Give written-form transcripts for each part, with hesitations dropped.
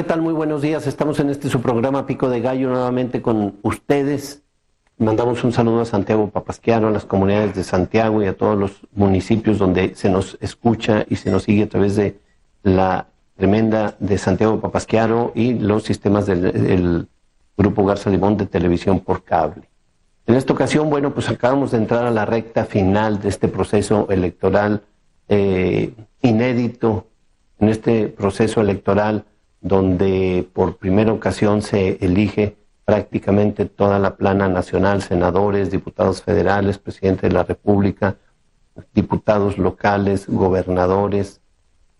¿qué tal? Muy buenos días. Estamos en su programa Pico de Gallo nuevamente con ustedes. Mandamos un saludo a Santiago Papasquiaro, a las comunidades de Santiago y a todos los municipios donde se nos escucha y se nos sigue a través de la tremenda de Santiago Papasquiaro y los sistemas del Grupo Garza Limón de televisión por cable. En esta ocasión, bueno, pues acabamos de entrar a la recta final de este proceso electoral inédito, en este proceso electoral donde por primera ocasión se elige prácticamente toda la plana nacional, senadores, diputados federales, presidente de la República, diputados locales, gobernadores.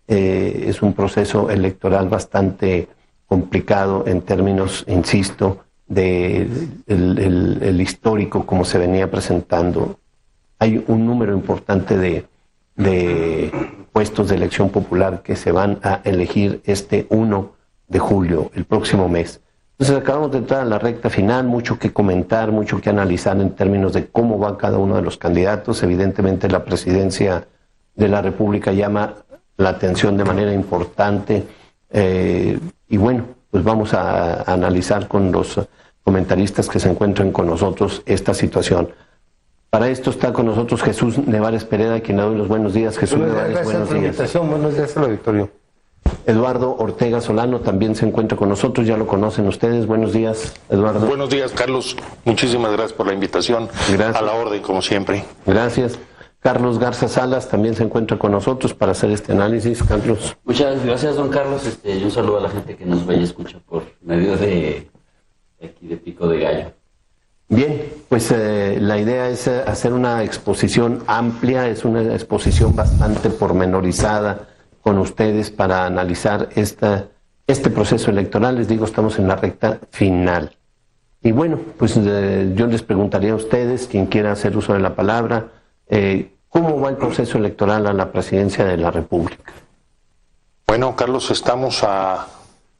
Es un proceso electoral bastante complicado en términos, insisto, de el histórico como se venía presentando. Hay un número importante de puestos de elección popular que se van a elegir este 1 de julio, el próximo mes. Entonces acabamos de entrar a la recta final, mucho que comentar, mucho que analizar en términos de cómo va cada uno de los candidatos. Evidentemente la presidencia de la República llama la atención de manera importante y bueno, pues vamos a analizar con los comentaristas que se encuentran con nosotros esta situación. Para esto está con nosotros Jesús Nevares Pereda, a quien le doy los buenos días. Jesús Nevares, buenos días. Buenos días al auditorio. Eduardo Ortega Solano también se encuentra con nosotros, ya lo conocen ustedes. Buenos días, Eduardo. Buenos días, Carlos. Muchísimas gracias por la invitación. Gracias. A la orden, como siempre. Gracias. Carlos Garza Salas también se encuentra con nosotros para hacer este análisis. Carlos. Muchas gracias, don Carlos. Y un saludo a la gente que nos ve y escucha por medio de aquí de Pico de Gallo. Bien, pues la idea es hacer una exposición amplia, es una exposición bastante pormenorizada con ustedes para analizar este proceso electoral. Les digo, estamos en la recta final. Y bueno, pues yo les preguntaría a ustedes, quien quiera hacer uso de la palabra, ¿cómo va el proceso electoral a la presidencia de la República? Bueno, Carlos, estamos a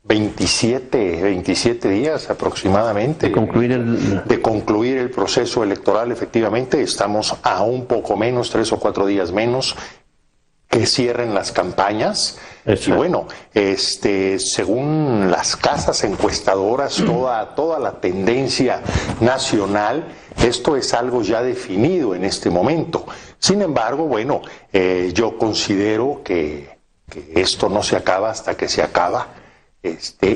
27 días aproximadamente de concluir el proceso electoral. Efectivamente, estamos a un poco menos, 3 o 4 días menos que cierren las campañas. Exacto. Y bueno, según las casas encuestadoras, toda la tendencia nacional, esto es algo ya definido en este momento. Sin embargo, bueno, yo considero que esto no se acaba hasta que se acaba.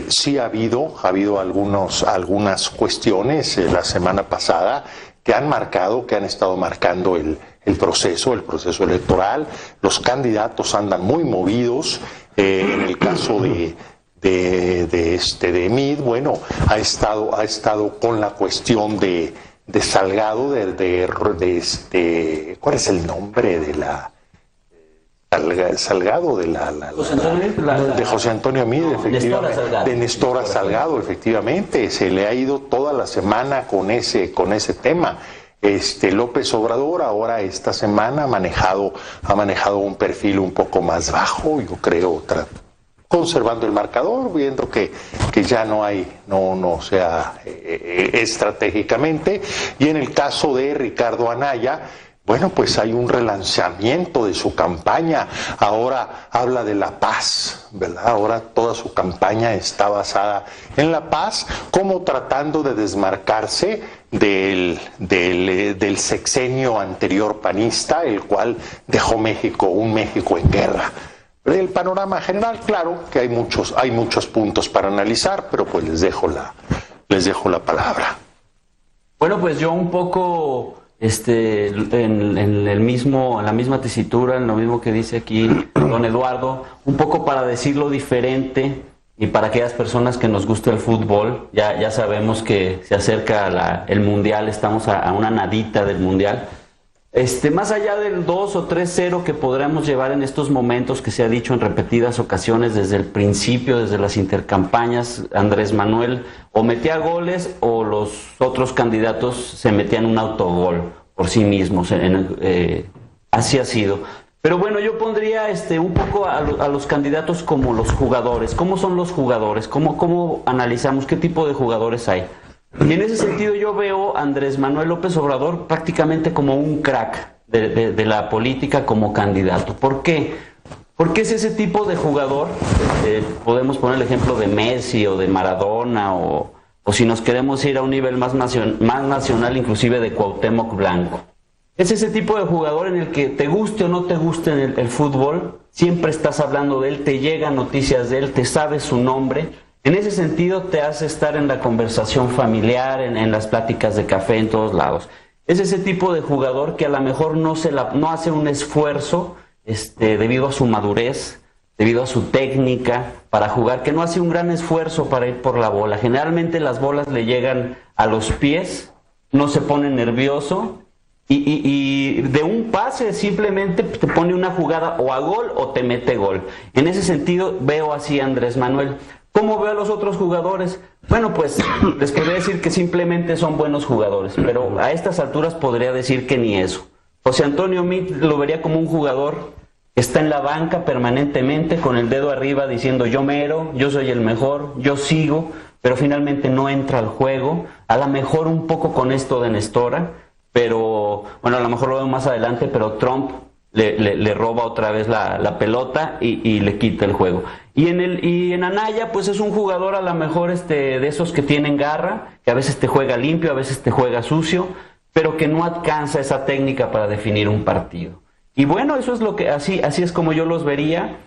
Sí ha habido algunas cuestiones la semana pasada que han estado marcando el proceso electoral. Los candidatos andan muy movidos. En el caso de Mid, bueno, ha estado con la cuestión de Salgado, ¿cuál es el nombre de la Salgado de José Antonio Mid, efectivamente, de Nestora Salgado, efectivamente, se le ha ido toda la semana con ese tema. López Obrador ahora esta semana ha manejado un perfil un poco más bajo, yo creo, conservando el marcador, viendo que ya no sea estratégicamente. Y en el caso de Ricardo Anaya, bueno, pues hay un relanzamiento de su campaña. Ahora habla de la paz, ¿verdad? Ahora toda su campaña está basada en la paz, como tratando de desmarcarse del sexenio anterior panista, el cual dejó un México en guerra. Pero el panorama general, claro, que hay muchos puntos para analizar, pero pues les dejo la palabra. Bueno, pues yo un poco en la misma tesitura, en lo mismo que dice aquí don Eduardo, un poco para decirlo diferente y para aquellas personas que nos gusta el fútbol. Ya sabemos que se acerca el Mundial, estamos a una nadita del Mundial. Más allá del 2 o 3-0 que podremos llevar en estos momentos, que se ha dicho en repetidas ocasiones desde el principio, desde las intercampañas, Andrés Manuel o metía goles o los otros candidatos se metían un autogol por sí mismos. Así ha sido. Pero bueno, yo pondría un poco a los candidatos como los jugadores. ¿Cómo son los jugadores? ¿Cómo analizamos qué tipo de jugadores hay? Y en ese sentido yo veo a Andrés Manuel López Obrador prácticamente como un crack de la política como candidato. ¿Por qué? Porque es ese tipo de jugador, podemos poner el ejemplo de Messi o de Maradona, o si nos queremos ir a un nivel más nacional, inclusive de Cuauhtémoc Blanco. Es ese tipo de jugador en el que te guste o no te guste el fútbol, siempre estás hablando de él, te llegan noticias de él, te sabes su nombre. En ese sentido te hace estar en la conversación familiar, en las pláticas de café, en todos lados. Es ese tipo de jugador que a lo mejor no hace un esfuerzo debido a su madurez, debido a su técnica para jugar, que no hace un gran esfuerzo para ir por la bola. Generalmente las bolas le llegan a los pies, no se pone nervioso y de un pase simplemente te pone una jugada o a gol o te mete gol. En ese sentido veo así a Andrés Manuel. ¿Cómo veo a los otros jugadores? Bueno, pues les podría decir que simplemente son buenos jugadores, pero a estas alturas podría decir que ni eso. José Antonio Meade lo vería como un jugador que está en la banca permanentemente con el dedo arriba diciendo yo mero, yo soy el mejor, yo sigo, pero finalmente no entra al juego. A lo mejor un poco con esto de Nestora, pero bueno, a lo mejor lo veo más adelante, pero Trump le roba otra vez la pelota y le quita el juego. Y en Anaya, pues es un jugador a lo mejor de esos que tienen garra, que a veces te juega limpio, a veces te juega sucio, pero que no alcanza esa técnica para definir un partido. Y bueno, eso es lo que así es como yo los vería.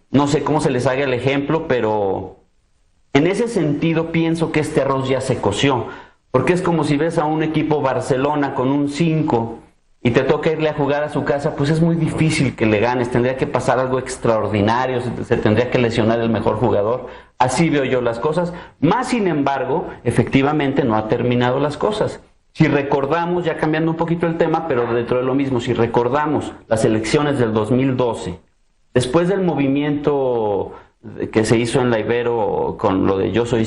No sé cómo se les haga el ejemplo, pero en ese sentido pienso que este arroz ya se coció, porque es como si ves a un equipo Barcelona con un 5 y te toca irle a jugar a su casa, pues es muy difícil que le ganes, tendría que pasar algo extraordinario, se tendría que lesionar el mejor jugador. Así veo yo las cosas, más sin embargo, efectivamente no ha terminado las cosas. Si recordamos, ya cambiando un poquito el tema, pero dentro de lo mismo, si recordamos las elecciones del 2012, después del movimiento que se hizo en la Ibero con lo de Yo Soy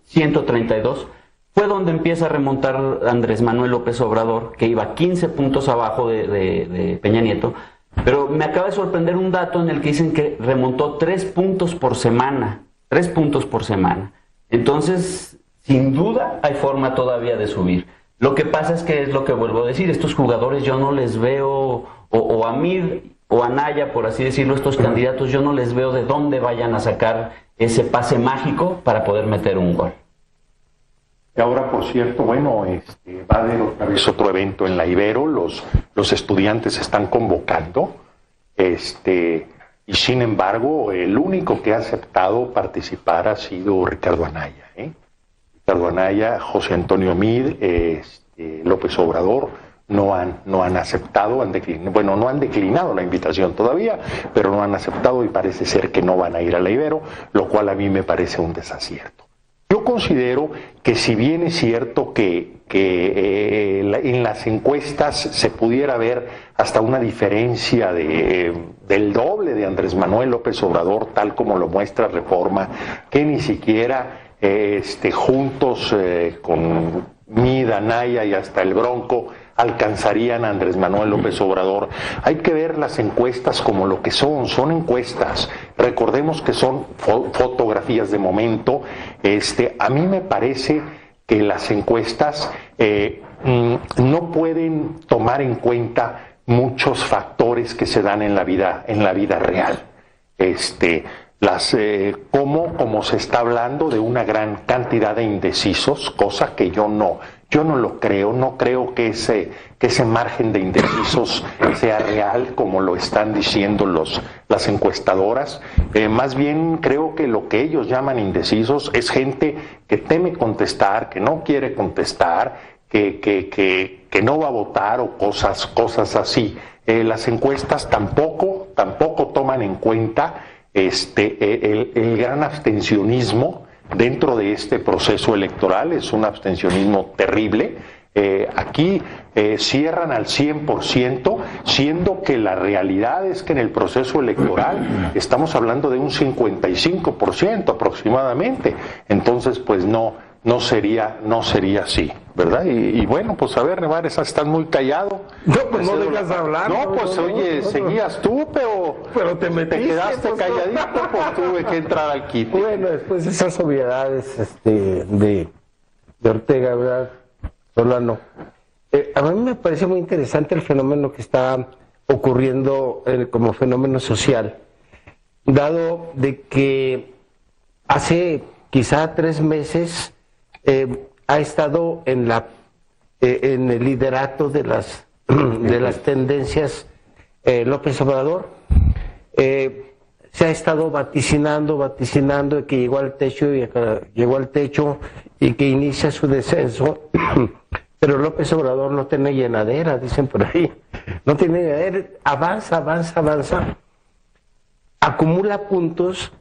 132, fue donde empieza a remontar Andrés Manuel López Obrador, que iba 15 puntos abajo de Peña Nieto, pero me acaba de sorprender un dato en el que dicen que remontó 3 puntos por semana, 3 puntos por semana. Entonces, sin duda hay forma todavía de subir. Lo que pasa es que es lo que vuelvo a decir, estos jugadores yo no les veo, o a Mir o a Naya, por así decirlo, estos candidatos, yo no les veo de dónde vayan a sacar ese pase mágico para poder meter un gol. Y ahora, por cierto, bueno, va a haber otra vez otro evento en la Ibero, los estudiantes están convocando, y sin embargo, el único que ha aceptado participar ha sido Ricardo Anaya, Ricardo Anaya, José Antonio Meade, López Obrador, no han aceptado, no han declinado la invitación todavía, pero no han aceptado y parece ser que no van a ir a la Ibero, lo cual a mí me parece un desacierto. Yo considero que si bien es cierto que en las encuestas se pudiera ver hasta una diferencia del doble de Andrés Manuel López Obrador, tal como lo muestra Reforma, que ni siquiera juntos con Meade, Anaya y hasta el Bronco alcanzarían a Andrés Manuel López Obrador. Hay que ver las encuestas como lo que son encuestas. Recordemos que son fotografías de momento. A mí me parece que las encuestas no pueden tomar en cuenta muchos factores que se dan en la vida real. Como se está hablando de una gran cantidad de indecisos, cosa que yo no lo creo, no creo que ese margen de indecisos sea real como lo están diciendo las encuestadoras. Más bien creo que lo que ellos llaman indecisos es gente que teme contestar, que no quiere contestar, que no va a votar o cosas así. Las encuestas tampoco toman en cuenta el gran abstencionismo dentro de este proceso electoral. Es un abstencionismo terrible. Aquí cierran al 100%, siendo que la realidad es que en el proceso electoral estamos hablando de un 55% aproximadamente. Entonces, pues no sería así, ¿verdad? Y bueno, pues a ver, Nevares, estás muy callado. No, pues no dejas hablar. No, pues oye, seguías tú, pero te quedaste calladito, pues tuve que entrar al quite. Bueno, después de esas obviedades de Ortega, ¿verdad? Solano. A mí me pareció muy interesante el fenómeno que está ocurriendo como fenómeno social, dado de que hace quizá 3 meses ha estado en el liderato de las tendencias López Obrador. Se ha estado vaticinando de que llegó al techo y que inicia su descenso, pero López Obrador no tiene llenadera, dicen por ahí, no tiene llenadera, avanza, acumula puntos,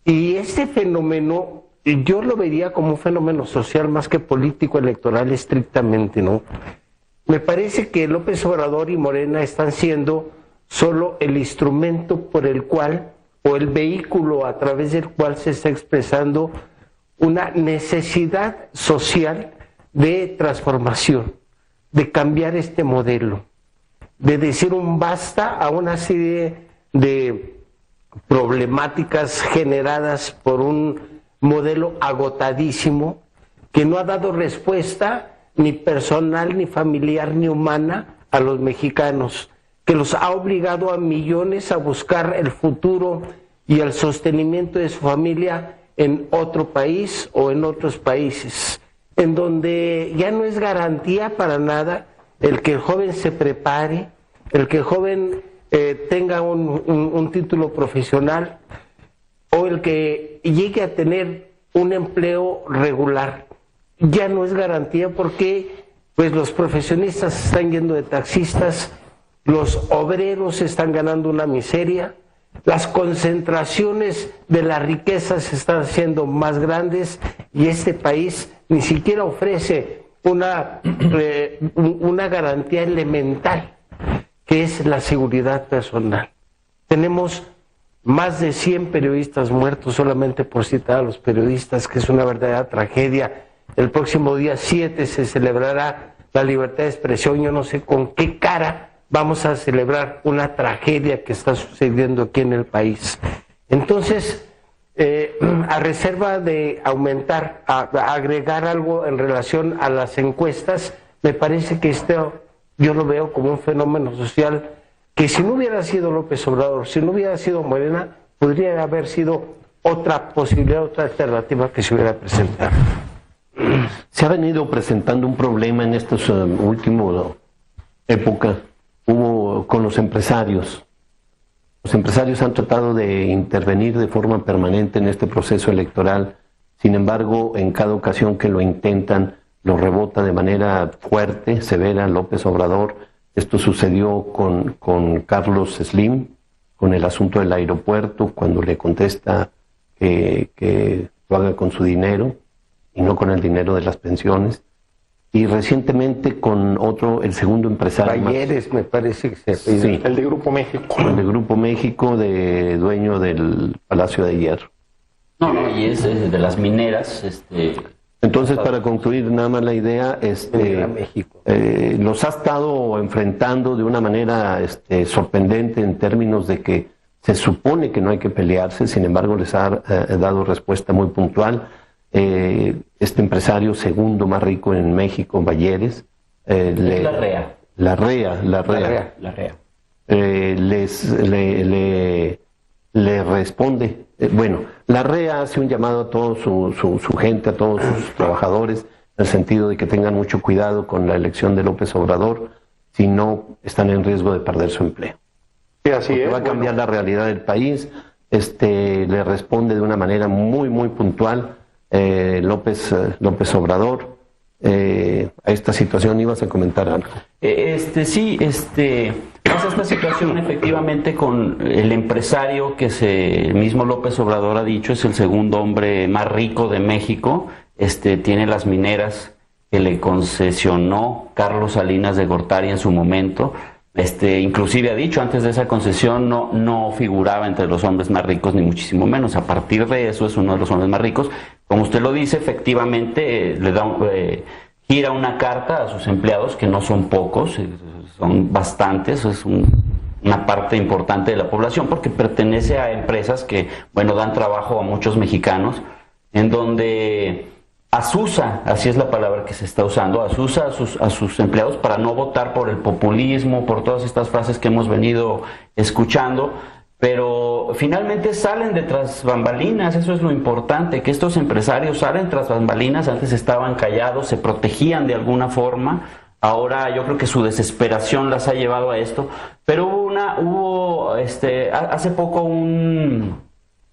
y este fenómeno yo lo vería como un fenómeno social más que político electoral estrictamente, ¿no? Me parece que López Obrador y Morena están siendo solo el instrumento por el cual, o el vehículo a través del cual se está expresando una necesidad social de transformación, de cambiar este modelo, de decir un basta a una serie de problemáticas generadas por un modelo agotadísimo que no ha dado respuesta ni personal, ni familiar, ni humana a los mexicanos, que los ha obligado a millones a buscar el futuro y el sostenimiento de su familia en otro país o en otros países, en donde ya no es garantía para nada el que el joven se prepare, el que el joven tenga un título profesional o el que llegue a tener un empleo regular. Ya no es garantía porque pues los profesionistas están yendo de taxistas, los obreros están ganando una miseria, las concentraciones de la riqueza se están haciendo más grandes y este país ni siquiera ofrece una garantía elemental, que es la seguridad personal. Tenemos más de 100 periodistas muertos, solamente por citar a los periodistas, que es una verdadera tragedia. El próximo día 7 se celebrará la libertad de expresión. Yo no sé con qué cara vamos a celebrar una tragedia que está sucediendo aquí en el país. Entonces, a reserva de aumentar, agregar algo en relación a las encuestas, me parece que yo lo veo como un fenómeno social que si no hubiera sido López Obrador, si no hubiera sido Morena, podría haber sido otra posibilidad, otra alternativa que se hubiera presentado. Se ha venido presentando un problema en esta última época con los empresarios. Los empresarios han tratado de intervenir de forma permanente en este proceso electoral. Sin embargo, en cada ocasión que lo intentan, lo rebota de manera fuerte, severa López Obrador. Esto sucedió con Carlos Slim, con el asunto del aeropuerto, cuando le contesta que lo haga con su dinero y no con el dinero de las pensiones. Y recientemente con el segundo empresario. Talleres, me parece que sí, el de Grupo México. El de Grupo México, dueño del Palacio de Hierro. No, y es de las mineras. Entonces, para concluir nada más la idea, los ha estado enfrentando de una manera sorprendente en términos de que se supone que no hay que pelearse, sin embargo les ha dado respuesta muy puntual. Este empresario segundo más rico en México, Balleres, La Rea. Le responde. Bueno, La Rea hace un llamado a toda su gente, a todos sus trabajadores, en el sentido de que tengan mucho cuidado con la elección de López Obrador, si no están en riesgo de perder su empleo. Sí, así porque es. Va a cambiar la realidad del país. Le responde de una manera muy, muy puntual López Obrador. A esta situación ibas a comentar algo. Sí, pasa esta situación efectivamente con el empresario que el mismo López Obrador ha dicho es el segundo hombre más rico de México. Tiene las mineras que le concesionó Carlos Salinas de Gortari en su momento. Inclusive ha dicho antes de esa concesión no figuraba entre los hombres más ricos ni muchísimo menos. A partir de eso es uno de los hombres más ricos. Como usted lo dice, efectivamente le da gira una carta a sus empleados, que no son pocos, son bastantes, es una parte importante de la población, porque pertenece a empresas que, dan trabajo a muchos mexicanos, en donde asusa, así es la palabra que se está usando, asusa a sus empleados para no votar por el populismo, por todas estas frases que hemos venido escuchando, pero finalmente salen de tras bambalinas. Eso es lo importante, que estos empresarios salen tras bambalinas. Antes estaban callados, se protegían de alguna forma, ahora yo creo que su desesperación las ha llevado a esto, pero hubo hace poco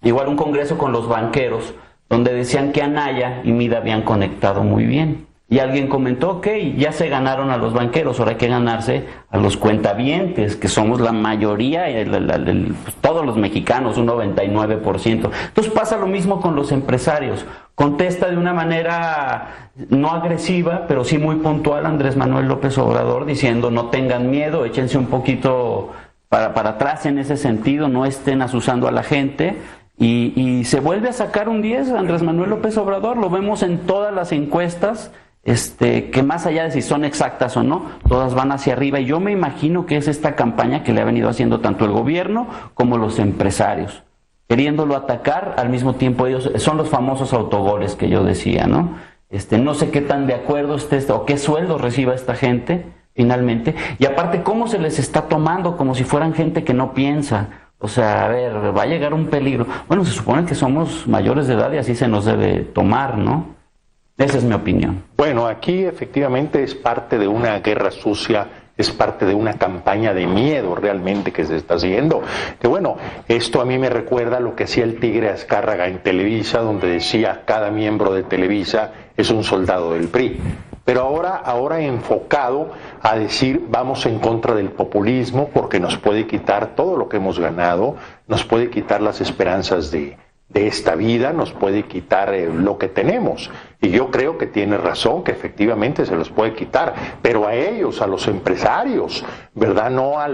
igual un congreso con los banqueros, donde decían que Anaya y Mid habían conectado muy bien. Y alguien comentó, ok, ya se ganaron a los banqueros, ahora hay que ganarse a los cuentavientes, que somos la mayoría, pues, todos los mexicanos, un 99%. Entonces pasa lo mismo con los empresarios. Contesta de una manera no agresiva, pero sí muy puntual Andrés Manuel López Obrador, diciendo no tengan miedo, échense un poquito para atrás en ese sentido, no estén asusando a la gente. Y se vuelve a sacar un 10 Andrés Manuel López Obrador, lo vemos en todas las encuestas, que más allá de si son exactas o no, todas van hacia arriba, y yo me imagino que es esta campaña que le ha venido haciendo tanto el gobierno como los empresarios, queriéndolo atacar. Al mismo tiempo ellos son los famosos autogoles que yo decía, ¿no? No sé qué tan de acuerdo esté o qué sueldo reciba esta gente finalmente, y aparte cómo se les está tomando como si fueran gente que no piensa. O sea, a ver, va a llegar un peligro. Bueno, se supone que somos mayores de edad y así se nos debe tomar, ¿no? Esa es mi opinión. Bueno, aquí efectivamente es parte de una guerra sucia, es parte de una campaña de miedo realmente que se está haciendo. Que bueno, esto a mí me recuerda a lo que hacía el Tigre Azcárraga en Televisa, donde decía cada miembro de Televisa es un soldado del PRI. Pero ahora enfocado a decir vamos en contra del populismo porque nos puede quitar todo lo que hemos ganado, nos puede quitar las esperanzas de esta vida, nos puede quitar lo que tenemos. Y yo creo que tiene razón, que efectivamente se los puede quitar, pero a ellos, a los empresarios, ¿verdad? No a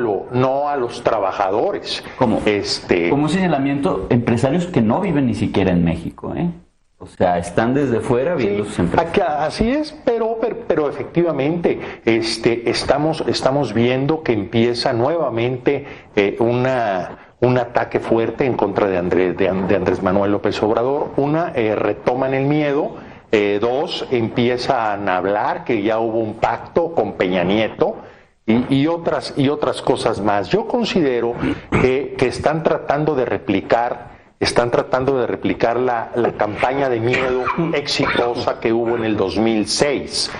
los trabajadores. Como señalamiento, empresarios que no viven ni siquiera en México, ¿eh? O sea, están desde fuera viendo sus empresas. Así es, pero efectivamente estamos viendo que empieza nuevamente un ataque fuerte en contra de Andrés Manuel López Obrador. Retoman el miedo. Dos, empiezan a hablar que ya hubo un pacto con Peña Nieto. Y otras cosas más. Yo considero que están tratando de replicar la campaña de miedo exitosa que hubo en el 2006,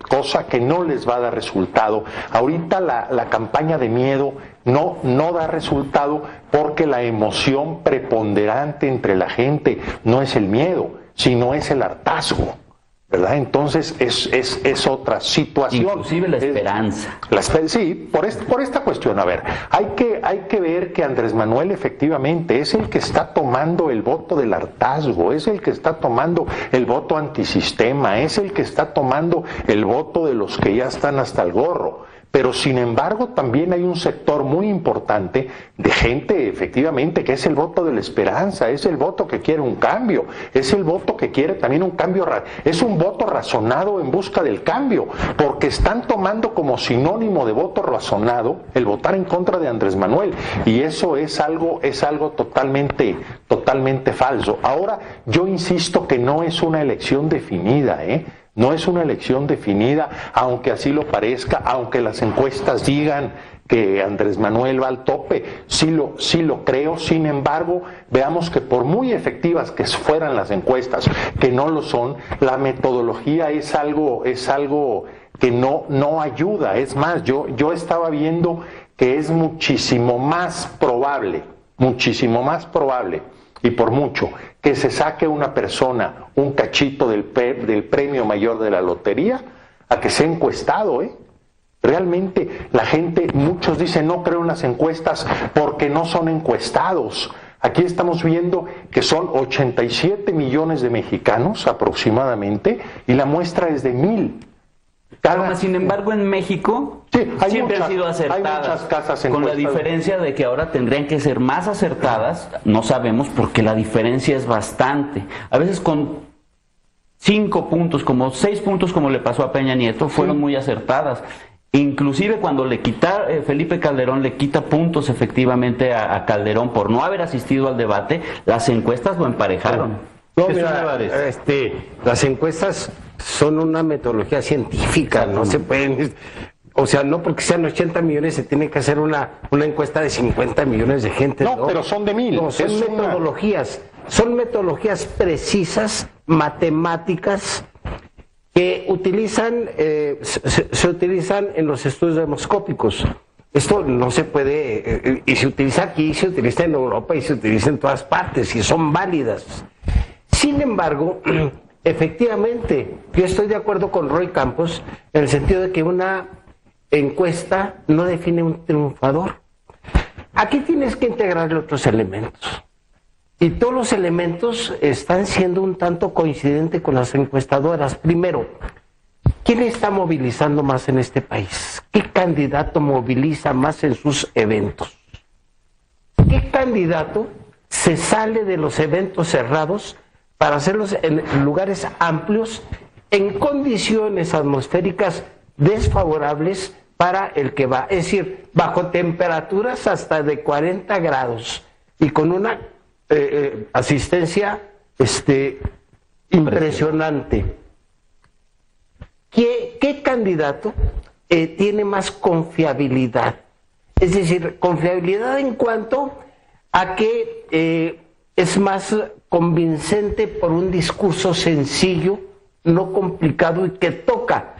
cosa que no les va a dar resultado. Ahorita la campaña de miedo no da resultado porque la emoción preponderante entre la gente no es el miedo, sino es el hartazgo, ¿verdad? Entonces es otra situación. Inclusive la esperanza. Sí, por esta cuestión. A ver, hay que ver que Andrés Manuel efectivamente es el que está tomando el voto del hartazgo, es el que está tomando el voto antisistema, es el que está tomando el voto de los que ya están hasta el gorro. Pero sin embargo también hay un sector muy importante de gente efectivamente que es el voto de la esperanza, es el voto que quiere un cambio, es el voto que quiere también un cambio, es un voto razonado en busca del cambio, porque están tomando como sinónimo de voto razonado el votar en contra de Andrés Manuel, y eso es algo totalmente falso. Ahora, yo insisto que no es una elección definida, no es una elección definida, aunque así lo parezca, aunque las encuestas digan que Andrés Manuel va al tope, sí lo creo. Sin embargo, veamos que por muy efectivas que fueran las encuestas, que no lo son, la metodología es algo que no ayuda. Es más, yo estaba viendo que es muchísimo más probable, y por mucho, que se saque una persona un cachito del premio mayor de la lotería a que sea encuestado, Realmente la gente, muchos dicen no creo en las encuestas porque no son encuestados. Aquí estamos viendo que son 87 millones de mexicanos aproximadamente y la muestra es de 1,000. Sin embargo, en México siempre han sido acertadas, con la diferencia de que ahora tendrían que ser más acertadas, no sabemos, porque la diferencia es bastante. A veces con 5 puntos, como 6 puntos, como le pasó a Peña Nieto, fueron muy acertadas. Inclusive cuando Felipe Calderón le quita puntos efectivamente a Calderón por no haber asistido al debate, las encuestas lo emparejaron. No, mira, las encuestas son una metodología científica, no se pueden, o sea, no porque sean 80 millones se tiene que hacer una encuesta de 50 millones de gente. No, pero son de 1000. No, son metodologías precisas, matemáticas, que utilizan, se utilizan en los estudios demoscópicos. Esto no se puede, y se utiliza aquí, se utiliza en Europa y se utiliza en todas partes, y son válidas. Sin embargo, efectivamente, yo estoy de acuerdo con Roy Campos en el sentido de que una encuesta no define un triunfador. Aquí tienes que integrarle otros elementos. Y todos los elementos están siendo un tanto coincidentes con las encuestadoras. Primero, ¿quién está movilizando más en este país? ¿Qué candidato moviliza más en sus eventos? ¿Qué candidato se sale de los eventos cerrados para hacerlos en lugares amplios, en condiciones atmosféricas desfavorables para el que va? Es decir, bajo temperaturas hasta de 40 grados y con una asistencia impresionante. ¿Qué candidato tiene más confiabilidad? Es decir, confiabilidad en cuanto a que es más convincente por un discurso sencillo, no complicado, y que toca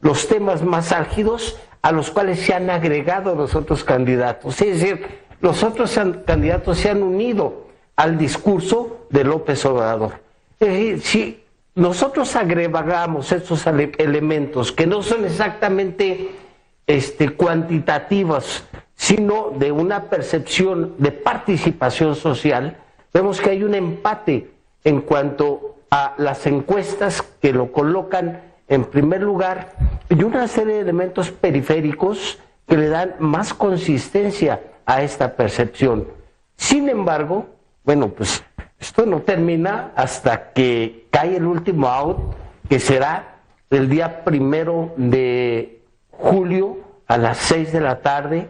los temas más álgidos a los cuales se han agregado los otros candidatos. Es decir, los otros candidatos se han unido al discurso de López Obrador. Es decir, si nosotros agregamos estos elementos que no son exactamente cuantitativos, sino de una percepción de participación social, vemos que hay un empate en cuanto a las encuestas que lo colocan en primer lugar y una serie de elementos periféricos que le dan más consistencia a esta percepción. Sin embargo, bueno, pues esto no termina hasta que cae el último out, que será el día 1 de julio a las 6 de la tarde,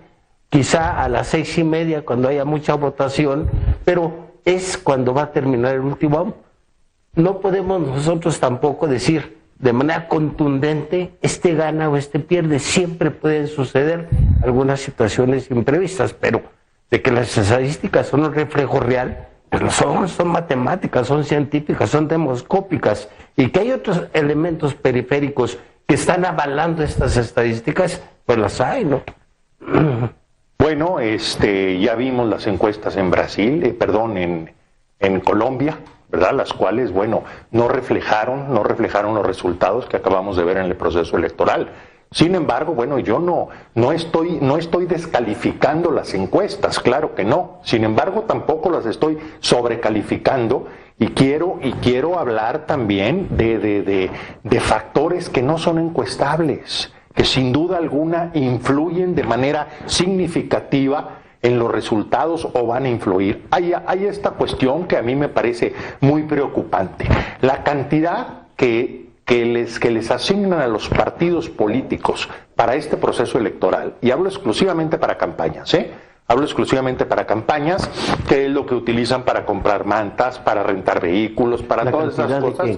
quizá a las 6:30 cuando haya mucha votación, pero es cuando va a terminar el último out. No podemos nosotros tampoco decir de manera contundente, este gana o este pierde. Siempre pueden suceder algunas situaciones imprevistas, pero de que las estadísticas son un reflejo real, pero son matemáticas, son científicas, son demoscópicas, y que hay otros elementos periféricos que están avalando estas estadísticas, pues las hay, ¿no? Bueno, ya vimos las encuestas en Brasil, en Colombia, ¿verdad? Las cuales, bueno, no reflejaron los resultados que acabamos de ver en el proceso electoral. Sin embargo, bueno, yo no estoy descalificando las encuestas, claro que no. Sin embargo, tampoco las estoy sobrecalificando y quiero hablar también de factores que no son encuestables, que sin duda alguna influyen de manera significativa en los resultados o van a influir. Hay esta cuestión que a mí me parece muy preocupante. La cantidad que les asignan a los partidos políticos para este proceso electoral, y hablo exclusivamente para campañas, hablo exclusivamente para campañas, que es lo que utilizan para comprar mantas, para rentar vehículos, para todas esas cosas.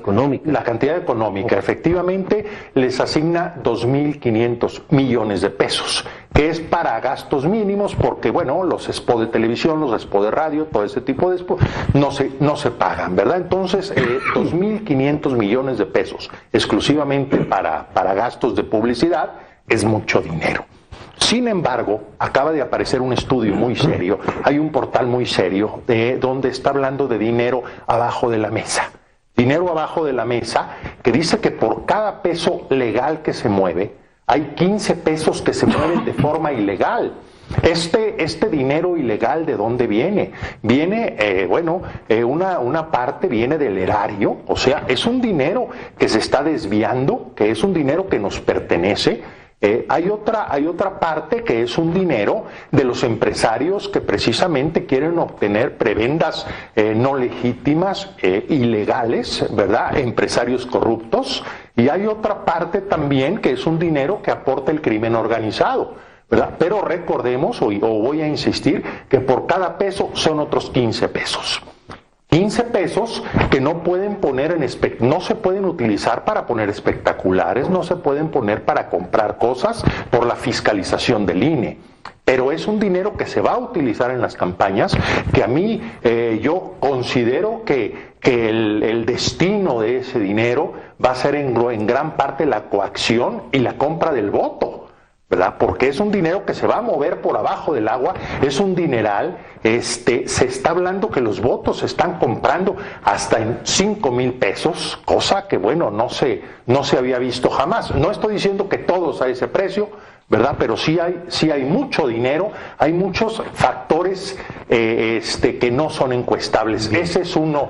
La cantidad económica, efectivamente, les asigna 2.500 millones de pesos, que es para gastos mínimos, porque, bueno, los spots de televisión, los spots de radio, todo ese tipo de spots, no se pagan, ¿verdad? Entonces, 2.500 millones de pesos exclusivamente para gastos de publicidad es mucho dinero. Sin embargo, acaba de aparecer un estudio muy serio, hay un portal muy serio donde está hablando de dinero abajo de la mesa. Dinero abajo de la mesa que dice que por cada peso legal que se mueve, hay 15 pesos que se mueven de forma ilegal. Este dinero ilegal, ¿de dónde viene? Viene, una parte viene del erario, o sea, es un dinero que se está desviando, que es un dinero que nos pertenece. Hay otra parte que es un dinero de los empresarios que precisamente quieren obtener prebendas no legítimas, ilegales, ¿verdad? Empresarios corruptos. Y hay otra parte también que es un dinero que aporta el crimen organizado, ¿verdad? Pero recordemos, o voy a insistir, que por cada peso son otros 15 pesos. 15 pesos que no pueden poner no se pueden utilizar para poner espectaculares, no se pueden poner para comprar cosas por la fiscalización del INE. Pero es un dinero que se va a utilizar en las campañas, que a mí yo considero que el destino de ese dinero va a ser en gran parte la coacción y la compra del voto, ¿verdad? Porque es un dinero que se va a mover por abajo del agua, es un dineral, se está hablando que los votos se están comprando hasta en 5,000 pesos, cosa que bueno, no se había visto jamás. No estoy diciendo que todos a ese precio, ¿verdad? Pero sí hay mucho dinero, hay muchos factores que no son encuestables. Ese es uno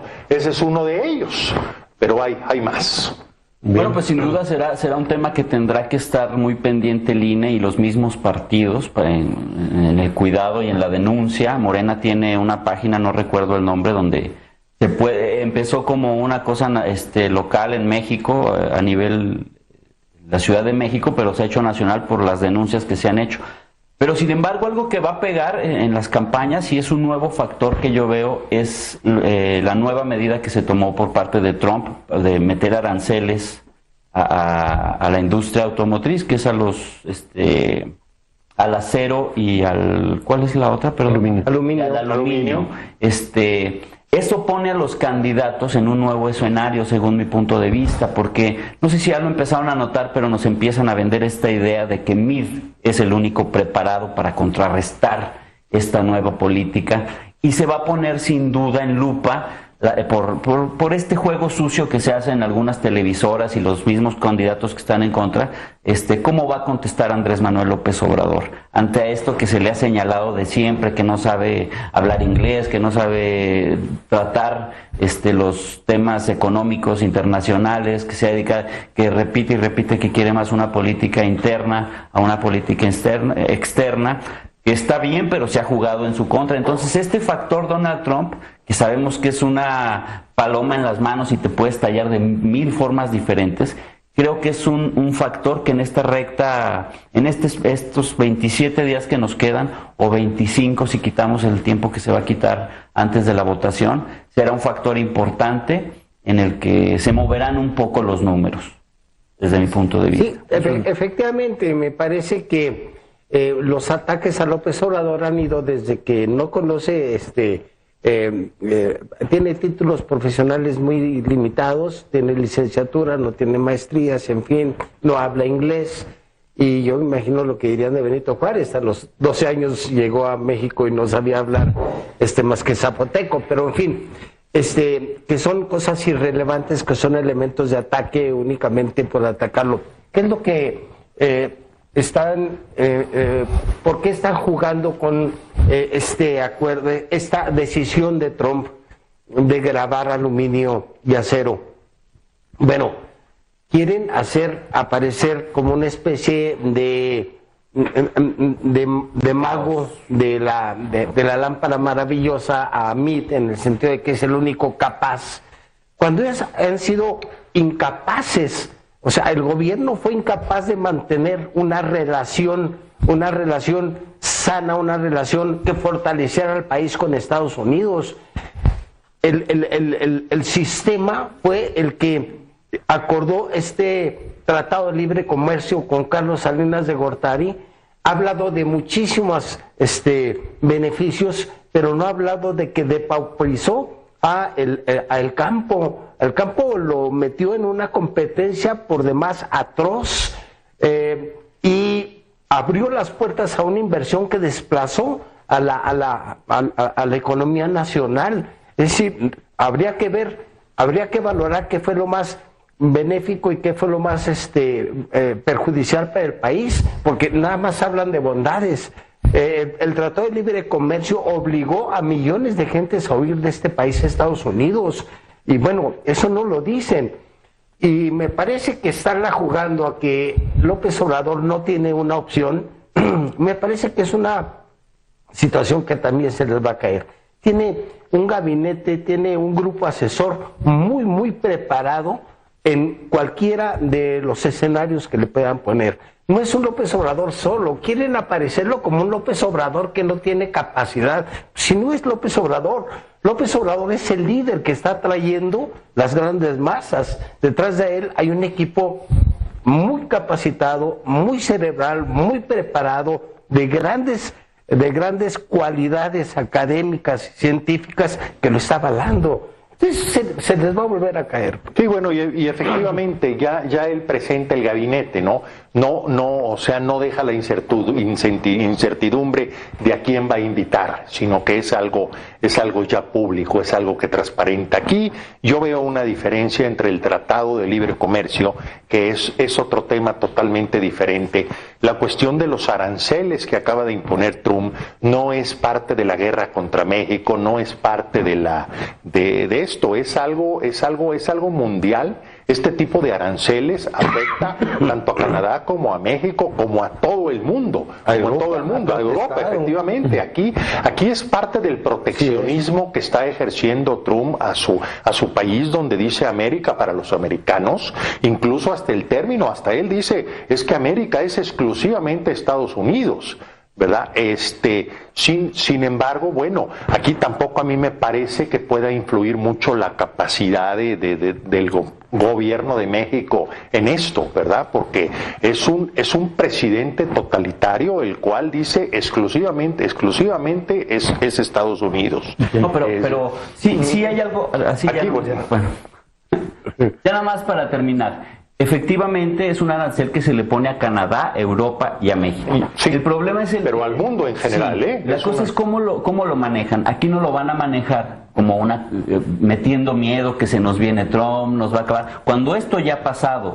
de ellos, pero hay más. Bien. Bueno, pues sin duda será un tema que tendrá que estar muy pendiente el INE y los mismos partidos en el cuidado y en la denuncia. Morena tiene una página, no recuerdo el nombre, donde empezó como una cosa local en México, a nivel la Ciudad de México, pero se ha hecho nacional por las denuncias que se han hecho. Pero sin embargo, algo que va a pegar en las campañas, y es un nuevo factor que yo veo, es la nueva medida que se tomó por parte de Trump de meter aranceles a la industria automotriz, que es al acero y al... ¿cuál es la otra? Perdón. Aluminio. Eso pone a los candidatos en un nuevo escenario, según mi punto de vista, porque no sé si ya lo empezaron a notar, pero nos empiezan a vender esta idea de que Mid es el único preparado para contrarrestar esta nueva política, y se va a poner sin duda en lupa por este juego sucio que se hace en algunas televisoras y los mismos candidatos que están en contra. ¿Cómo va a contestar Andrés Manuel López Obrador ante esto que se le ha señalado de siempre, que no sabe hablar inglés, que no sabe tratar los temas económicos internacionales, que se dedica, que repite y repite que quiere más una política interna a una política externa, que está bien, pero se ha jugado en su contra? Entonces, este factor Donald Trump, que sabemos que es una paloma en las manos y te puede estallar de 1000 formas diferentes, creo que es un factor que en esta recta, en estos 27 días que nos quedan, o 25 si quitamos el tiempo que se va a quitar antes de la votación, será un factor importante en el que se moverán un poco los números, desde mi punto de vista. Sí, efectivamente, me parece que los ataques a López Obrador han ido desde que no conoce, tiene títulos profesionales muy limitados, tiene licenciatura, no tiene maestrías, en fin, no habla inglés, y yo me imagino lo que dirían de Benito Juárez. A los 12 años llegó a México y no sabía hablar más que zapoteco, pero en fin, que son cosas irrelevantes, que son elementos de ataque únicamente por atacarlo. ¿Qué es lo que por qué están jugando con este acuerdo, esta decisión de Trump de grabar aluminio y acero? Bueno, quieren hacer aparecer como una especie de mago de la lámpara maravillosa a Meade, en el sentido de que es el único capaz, cuando ellos han sido incapaces. O sea, el gobierno fue incapaz de mantener una relación sana, una relación que fortaleciera al país con Estados Unidos. El sistema fue el que acordó este Tratado de Libre Comercio con Carlos Salinas de Gortari. Ha hablado de muchísimos beneficios, pero no ha hablado de que depauperizó al campo. El campo lo metió en una competencia por demás atroz, y abrió las puertas a una inversión que desplazó a la economía nacional. Es decir, habría que valorar qué fue lo más benéfico y qué fue lo más perjudicial para el país, porque nada más hablan de bondades. El Tratado de Libre Comercio obligó a millones de gentes a huir de este país a Estados Unidos, y bueno, eso no lo dicen. Y me parece que están jugando a que López Obrador no tiene una opción. Me parece que es una situación que también se les va a caer. Tiene un gabinete, tiene un grupo asesor muy, muy preparado en cualquiera de los escenarios que le puedan poner. No es un López Obrador solo, quieren aparecerlo como un López Obrador que no tiene capacidad. Si no es López Obrador es el líder que está trayendo las grandes masas. Detrás de él hay un equipo muy capacitado, muy cerebral, muy preparado, de grandes cualidades académicas y científicas que lo está avalando. Entonces se les va a volver a caer. Sí, bueno, y efectivamente ya él presenta el gabinete, ¿no? O sea, no deja la incertidumbre de a quién va a invitar, sino que es algo ya público, es algo que transparenta. Aquí yo veo una diferencia entre el Tratado de Libre Comercio, que es otro tema totalmente diferente. La cuestión de los aranceles que acaba de imponer Trump no es parte de la guerra contra México, no es parte de esto, es algo mundial. Este tipo de aranceles afecta tanto a Canadá como a México, como a todo el mundo, a Europa, efectivamente. Aquí es parte del proteccionismo que está ejerciendo Trump a su país, donde dice América para los americanos, incluso hasta el término, hasta él dice, es que América es exclusivamente Estados Unidos, ¿verdad? Sin embargo, bueno, aquí tampoco a mí me parece que pueda influir mucho la capacidad del gobierno de México en esto, ¿verdad? Porque es un presidente totalitario, el cual dice exclusivamente es Estados Unidos. No, pero sí hay algo así. Aquí, bueno, ya nada más para terminar. Efectivamente es un arancel que se le pone a Canadá, Europa y a México. Sí, el problema es pero al mundo en general, sí, La cosa es cómo lo manejan. Aquí no lo van a manejar como metiendo miedo que se nos viene Trump, nos va a acabar. Cuando esto ya ha pasado,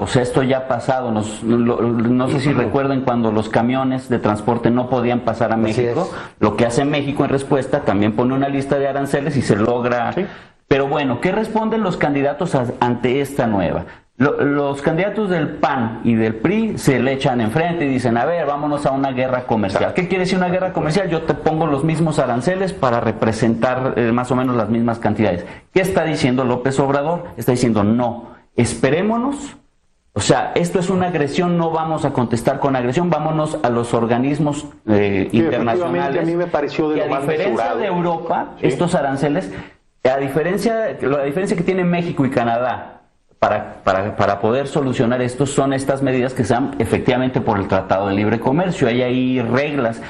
no sé si recuerden cuando los camiones de transporte no podían pasar a México, lo que hace México en respuesta también pone una lista de aranceles y se logra. Sí. Pero bueno, ¿qué responden los candidatos ante esta nueva? Los candidatos del PAN y del PRI se le echan enfrente y dicen, a ver, vámonos a una guerra comercial. ¿Qué quiere decir una guerra comercial? Yo te pongo los mismos aranceles para representar más o menos las mismas cantidades. ¿Qué está diciendo López Obrador? Está diciendo, no, esperémonos. O sea, esto es una agresión, no vamos a contestar con agresión, vámonos a los organismos internacionales. A mí me pareció de lo más mesurado. A diferencia de Europa, estos aranceles, la diferencia que tienen México y Canadá para poder solucionar esto son estas medidas que se dan efectivamente por el Tratado de Libre Comercio. Hay ahí reglas.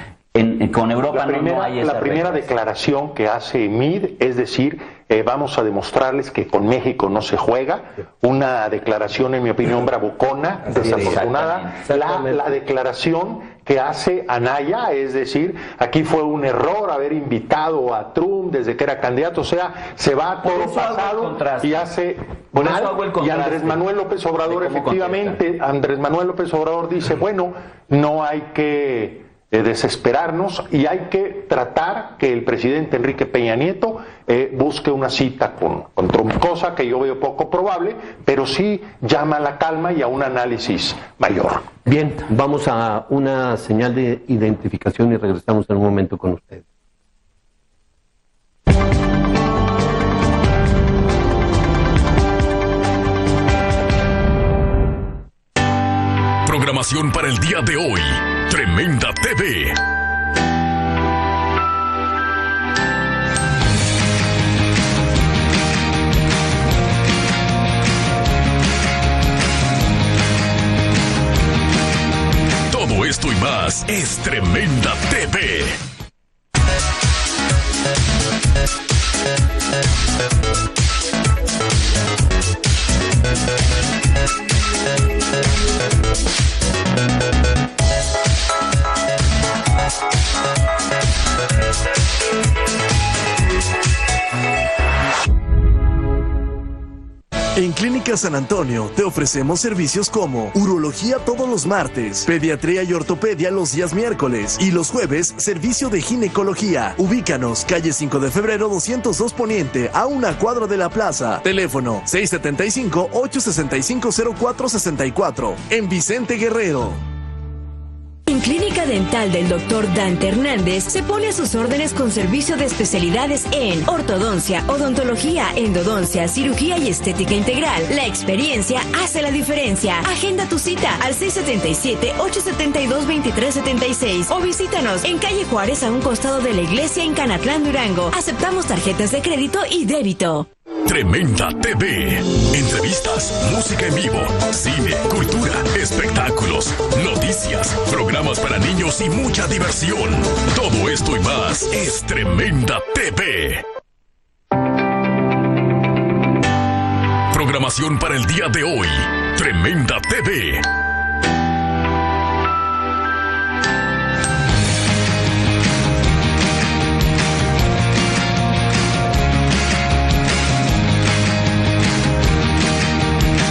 Con Europa no hay esas La primera reglas. declaración que hace MID es decir, vamos a demostrarles que con México no se juega. Una declaración, en mi opinión, bravucona, desafortunada. La declaración que hace Anaya, es decir, aquí fue un error haber invitado a Trump desde que era candidato, o sea, se va todo pasado y hace mal. Y Andrés Manuel López Obrador, efectivamente, Andrés Manuel López Obrador dice, bueno, no hay que desesperarnos y hay que tratar que el presidente Enrique Peña Nieto busque una cita con Trump, cosa que yo veo poco probable, pero sí llama a la calma y a un análisis mayor. Bien, vamos a una señal de identificación y regresamos en un momento con ustedes. Programación para el día de hoy. Tremenda TV. Todo esto y más es Tremenda TV. En Clínica San Antonio te ofrecemos servicios como urología todos los martes, pediatría y ortopedia los días miércoles y los jueves servicio de ginecología. Ubícanos, calle 5 de febrero 202 Poniente, a una cuadra de la plaza. Teléfono 675-865-0464 en Vicente Guerrero. En Clínica Dental del Dr. Dante Hernández se pone a sus órdenes con servicio de especialidades en ortodoncia, odontología, endodoncia, cirugía y estética integral. La experiencia hace la diferencia. Agenda tu cita al 677-872-2376 o visítanos en calle Juárez a un costado de la iglesia en Canatlán, Durango. Aceptamos tarjetas de crédito y débito. Tremenda TV. Entrevistas, música en vivo, cine, cultura, espectáculos, noticias, programas para niños y mucha diversión. Todo esto y más es Tremenda TV. Programación para el día de hoy. Tremenda TV.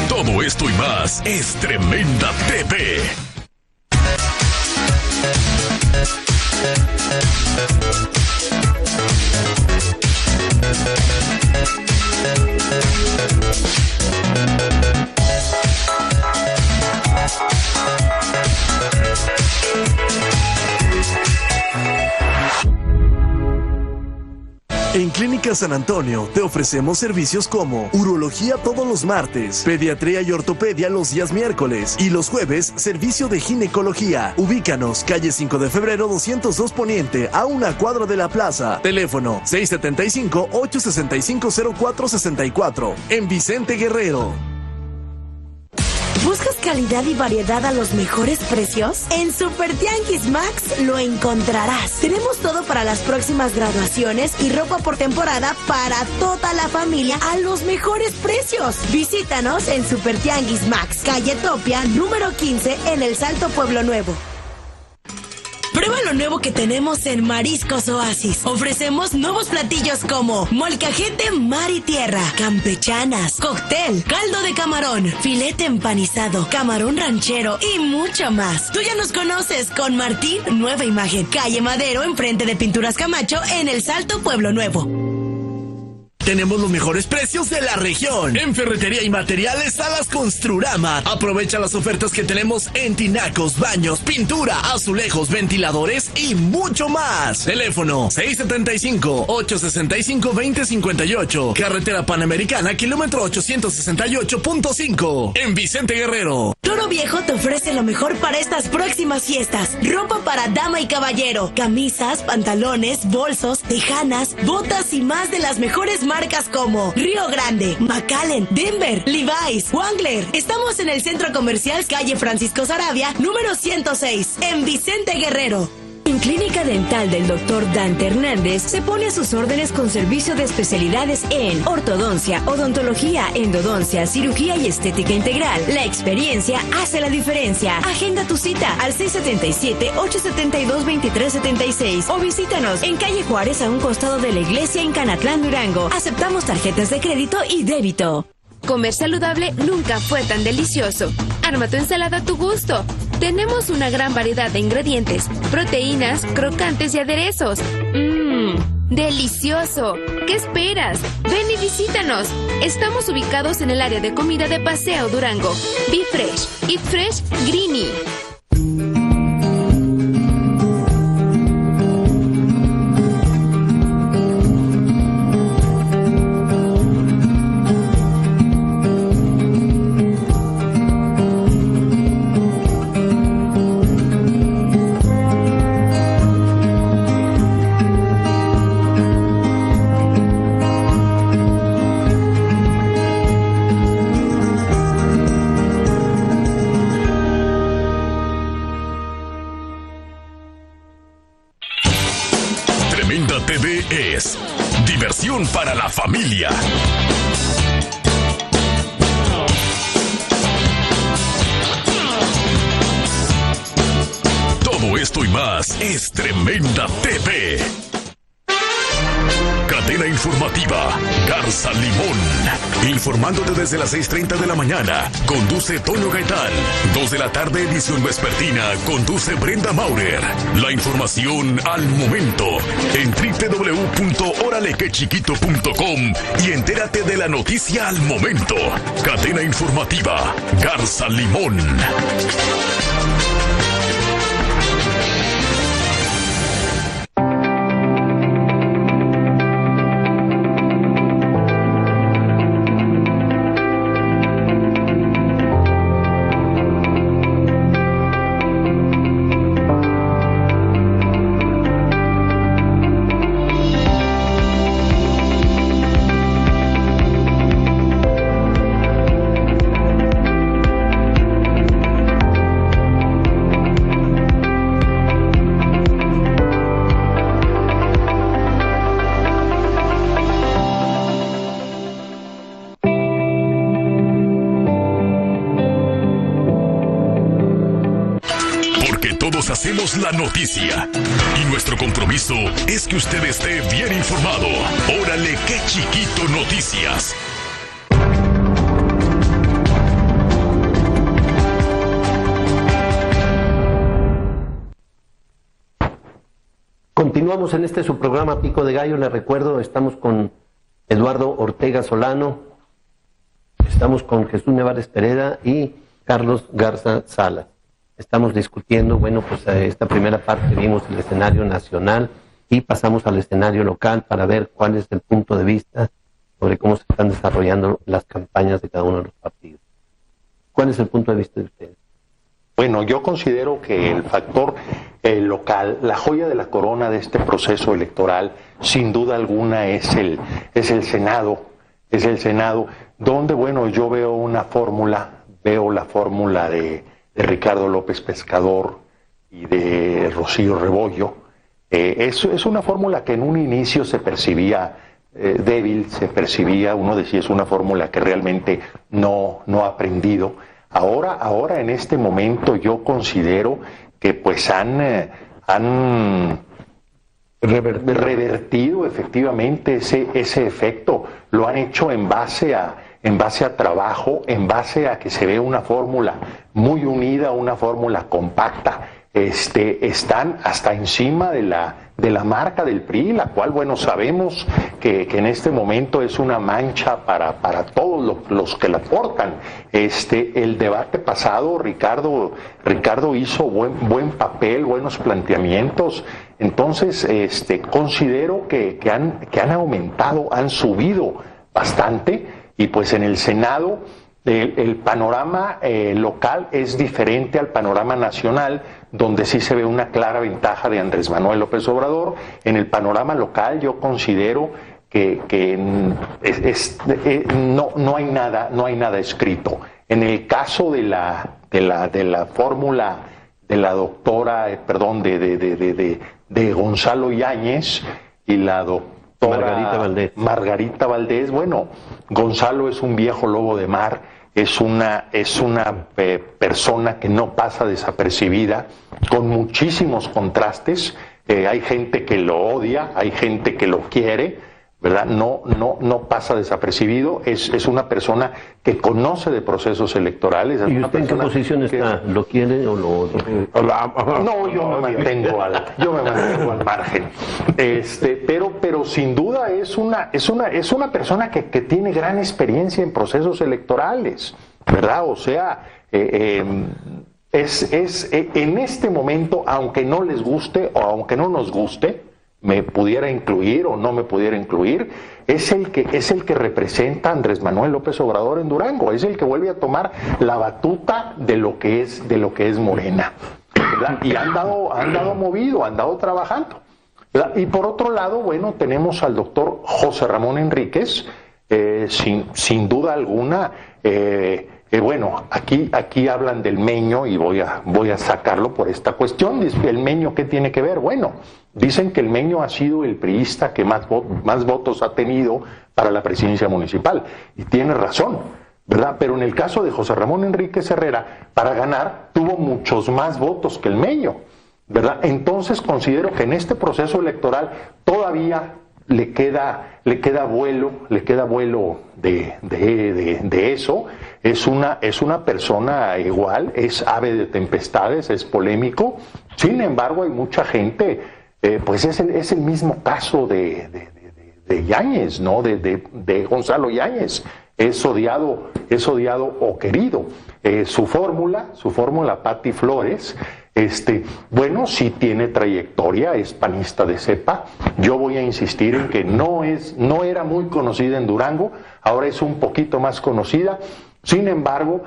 Todo esto y más es Tremenda TV. En Clínica San Antonio te ofrecemos servicios como urología todos los martes, pediatría y ortopedia los días miércoles y los jueves servicio de ginecología. Ubícanos, calle 5 de febrero 202 Poniente, a una cuadra de la plaza. Teléfono 675-865-0464 en Vicente Guerrero. ¿Buscas calidad y variedad a los mejores precios? En Super Tianguis Max lo encontrarás. Tenemos todo para las próximas graduaciones y ropa por temporada para toda la familia a los mejores precios. Visítanos en Super Tianguis Max, calle Topia, número 15, en El Salto, Pueblo Nuevo. Prueba lo nuevo que tenemos en Mariscos Oasis. Ofrecemos nuevos platillos como molcajete mar y tierra, campechanas, cóctel, caldo de camarón, filete empanizado, camarón ranchero y mucho más. Tú ya nos conoces con Martín Nueva Imagen, calle Madero, enfrente de Pinturas Camacho, en El Salto, Pueblo Nuevo. Tenemos los mejores precios de la región. En ferretería y materiales Salas Construrama. Aprovecha las ofertas que tenemos en tinacos, baños, pintura, azulejos, ventiladores y mucho más. Teléfono 675-865-2058. Carretera Panamericana, kilómetro 868.5. En Vicente Guerrero. Toro Viejo te ofrece lo mejor para estas próximas fiestas. Ropa para dama y caballero. Camisas, pantalones, bolsos, tejanas, botas y más de las mejores marcas como Río Grande, McAllen, Denver, Levi's, Wrangler. Estamos en el Centro Comercial calle Francisco Saravia, número 106, en Vicente Guerrero. En Clínica Dental del Dr. Dante Hernández se pone a sus órdenes con servicio de especialidades en ortodoncia, odontología, endodoncia, cirugía y estética integral. La experiencia hace la diferencia. Agenda tu cita al 677-872-2376 o visítanos en calle Juárez a un costado de la iglesia en Canatlán, Durango. Aceptamos tarjetas de crédito y débito. Comer saludable nunca fue tan delicioso. Arma tu ensalada a tu gusto. Tenemos una gran variedad de ingredientes, proteínas, crocantes y aderezos. ¡Delicioso! ¿Qué esperas? Ven y visítanos. Estamos ubicados en el área de comida de Paseo Durango. Be Fresh. Eat Fresh Greenie. Es diversión para la familia. Todo esto y más es Tremenda TV. Cadena informativa Garza Limón. Informándote desde las 6:30 de la mañana. Conduce Toño Gaitán. 2 de la tarde, edición vespertina. Conduce Brenda Maurer. La información al momento en www.oralequechiquito.com y entérate de la noticia al momento. Cadena informativa Garza Limón. todos hacemos la noticia. Y nuestro compromiso es que usted esté bien informado. Órale, qué chiquito noticias. Continuamos en este su programa Pico de Gallo. Les recuerdo, estamos con Eduardo Ortega Solano, estamos con Jesús Nevares Pereda y Carlos Garza Salas. Estamos discutiendo, bueno, pues esta primera parte vimos el escenario nacional y pasamos al escenario local para ver cuál es el punto de vista sobre cómo se están desarrollando las campañas de cada uno de los partidos. ¿Cuál es el punto de vista de ustedes? Bueno, yo considero que el factor local, la joya de la corona de este proceso electoral, sin duda alguna es el Senado. Es el Senado, donde, bueno, yo veo la fórmula de Ricardo López Pescador y de Rocío Rebollo. Es una fórmula que en un inicio se percibía débil, uno decía es una fórmula que realmente no ha aprendido. Ahora en este momento yo considero que pues han revertido efectivamente ese efecto. Lo han hecho en base a trabajo, en base a que se ve una fórmula muy unida, una fórmula compacta. Están hasta encima de la marca del PRI, la cual, bueno, sabemos que en este momento es una mancha para todos los que la portan. El debate pasado, Ricardo hizo buen papel, buenos planteamientos. Entonces, considero que han aumentado, han subido bastante, y pues en el Senado el panorama local es diferente al panorama nacional, donde sí se ve una clara ventaja de Andrés Manuel López Obrador. En el panorama local yo considero que no hay nada escrito. En el caso de la fórmula de la doctora, de Gonzalo Yáñez y la doctora Margarita Valdés, bueno, Gonzalo es un viejo lobo de mar. Es una persona que no pasa desapercibida, con muchísimos contrastes. Hay gente que lo odia, hay gente que lo quiere, ¿verdad? No pasa desapercibido. Es una persona que conoce de procesos electorales. ¿Y usted en qué posición está? ¿Lo quiere o lo odia? No, yo me mantengo al margen. Pero sin duda es una persona que tiene gran experiencia en procesos electorales, ¿verdad? O sea, en este momento, aunque no les guste o aunque no nos guste, me pudiera incluir o no me pudiera incluir, es el que representa a Andrés Manuel López Obrador en Durango, es el que vuelve a tomar la batuta de lo que es Morena, ¿verdad? Y han dado movido, han dado trabajando, ¿verdad? Y por otro lado, bueno, tenemos al doctor José Ramón Enríquez, sin duda alguna. Bueno, aquí hablan del Meño y voy a sacarlo por esta cuestión. ¿El Meño qué tiene que ver? Bueno, dicen que el Meño ha sido el priista que más votos ha tenido para la presidencia municipal, y tiene razón, ¿verdad? Pero en el caso de José Ramón Enríquez Herrera, para ganar de muchos más votos que el Meño, ¿verdad? Entonces considero que en este proceso electoral todavía le queda vuelo de eso. Es una persona igual, es ave de tempestades, es polémico. Sin embargo, hay mucha gente, pues es el mismo caso de Yáñez, ¿no? De Gonzalo Yáñez. Es odiado o querido. Su fórmula Pati Flores, bueno, sí tiene trayectoria, es panista de cepa. Yo voy a insistir en que no era muy conocida en Durango, ahora es un poquito más conocida. Sin embargo,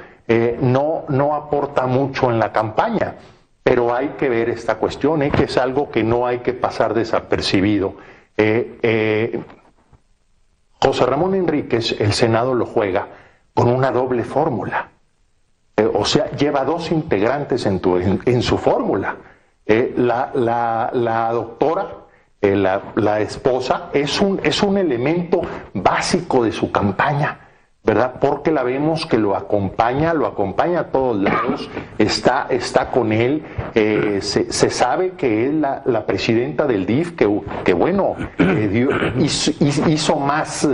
no aporta mucho en la campaña. Pero hay que ver esta cuestión, que es algo que no hay que pasar desapercibido. José Ramón Enríquez, el Senado lo juega con una doble fórmula. O sea, lleva dos integrantes en su fórmula. La doctora, la esposa, es un elemento básico de su campaña. ¿verdad? Porque la vemos que lo acompaña a todos lados, está con él, se sabe que es la presidenta del DIF, que bueno, hizo más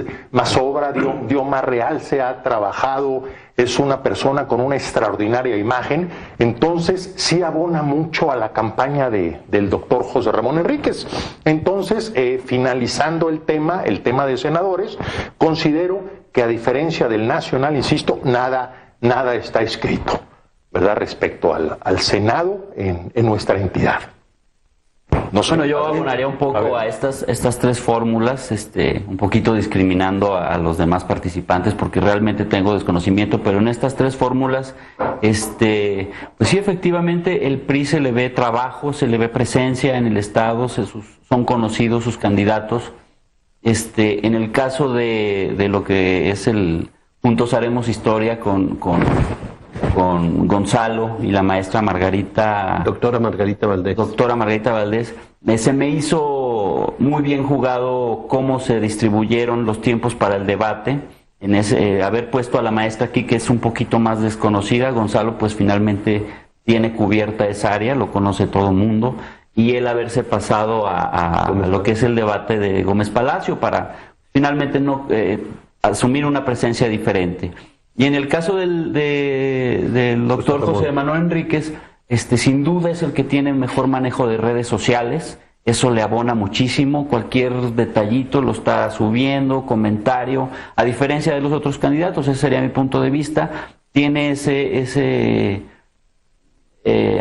obra, dio más realce, ha trabajado, es una persona con una extraordinaria imagen, entonces sí abona mucho a la campaña del doctor José Ramón Enríquez. Entonces, finalizando el tema de senadores, considero que a diferencia del nacional, insisto, nada está escrito, ¿verdad?, respecto al Senado en nuestra entidad. No sé, bueno, yo abonaría un poco a estas tres fórmulas, un poquito discriminando a los demás participantes porque realmente tengo desconocimiento, pero en estas tres fórmulas, pues sí, efectivamente el PRI se le ve trabajo, se le ve presencia en el Estado, son conocidos sus candidatos. En el caso de lo que es el Juntos Haremos Historia con Gonzalo y la maestra Doctora Margarita Valdés, se me hizo muy bien jugado cómo se distribuyeron los tiempos para el debate, haber puesto a la maestra aquí, que es un poquito más desconocida. Gonzalo pues finalmente tiene cubierta esa área, lo conoce todo el mundo, y él haberse pasado a lo que es el debate de Gómez Palacio para finalmente asumir una presencia diferente. Y en el caso del doctor José Manuel Enríquez, sin duda es el que tiene mejor manejo de redes sociales, eso le abona muchísimo, cualquier detallito lo está subiendo, comentario, a diferencia de los otros candidatos, ese sería mi punto de vista. Tiene ese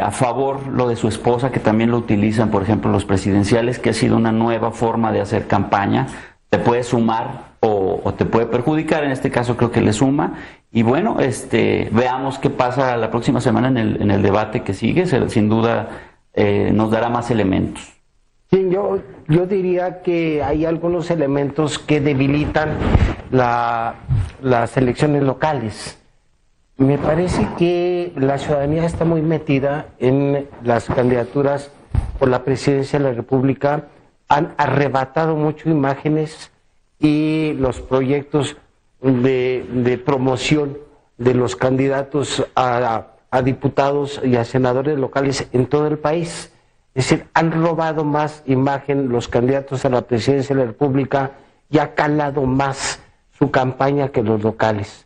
a favor lo de su esposa, que también lo utilizan, por ejemplo, los presidenciales, que ha sido una nueva forma de hacer campaña. Te puede sumar o te puede perjudicar, en este caso creo que le suma. Y bueno, veamos qué pasa la próxima semana en el debate que sigue, sin duda nos dará más elementos. Sí, yo diría que hay algunos elementos que debilitan las elecciones locales. Me parece que la ciudadanía está muy metida en las candidaturas por la presidencia de la República, han arrebatado mucho imágenes y los proyectos de promoción de los candidatos a diputados y a senadores locales en todo el país. Es decir, han robado más imagen los candidatos a la presidencia de la República y ha calado más su campaña que los locales.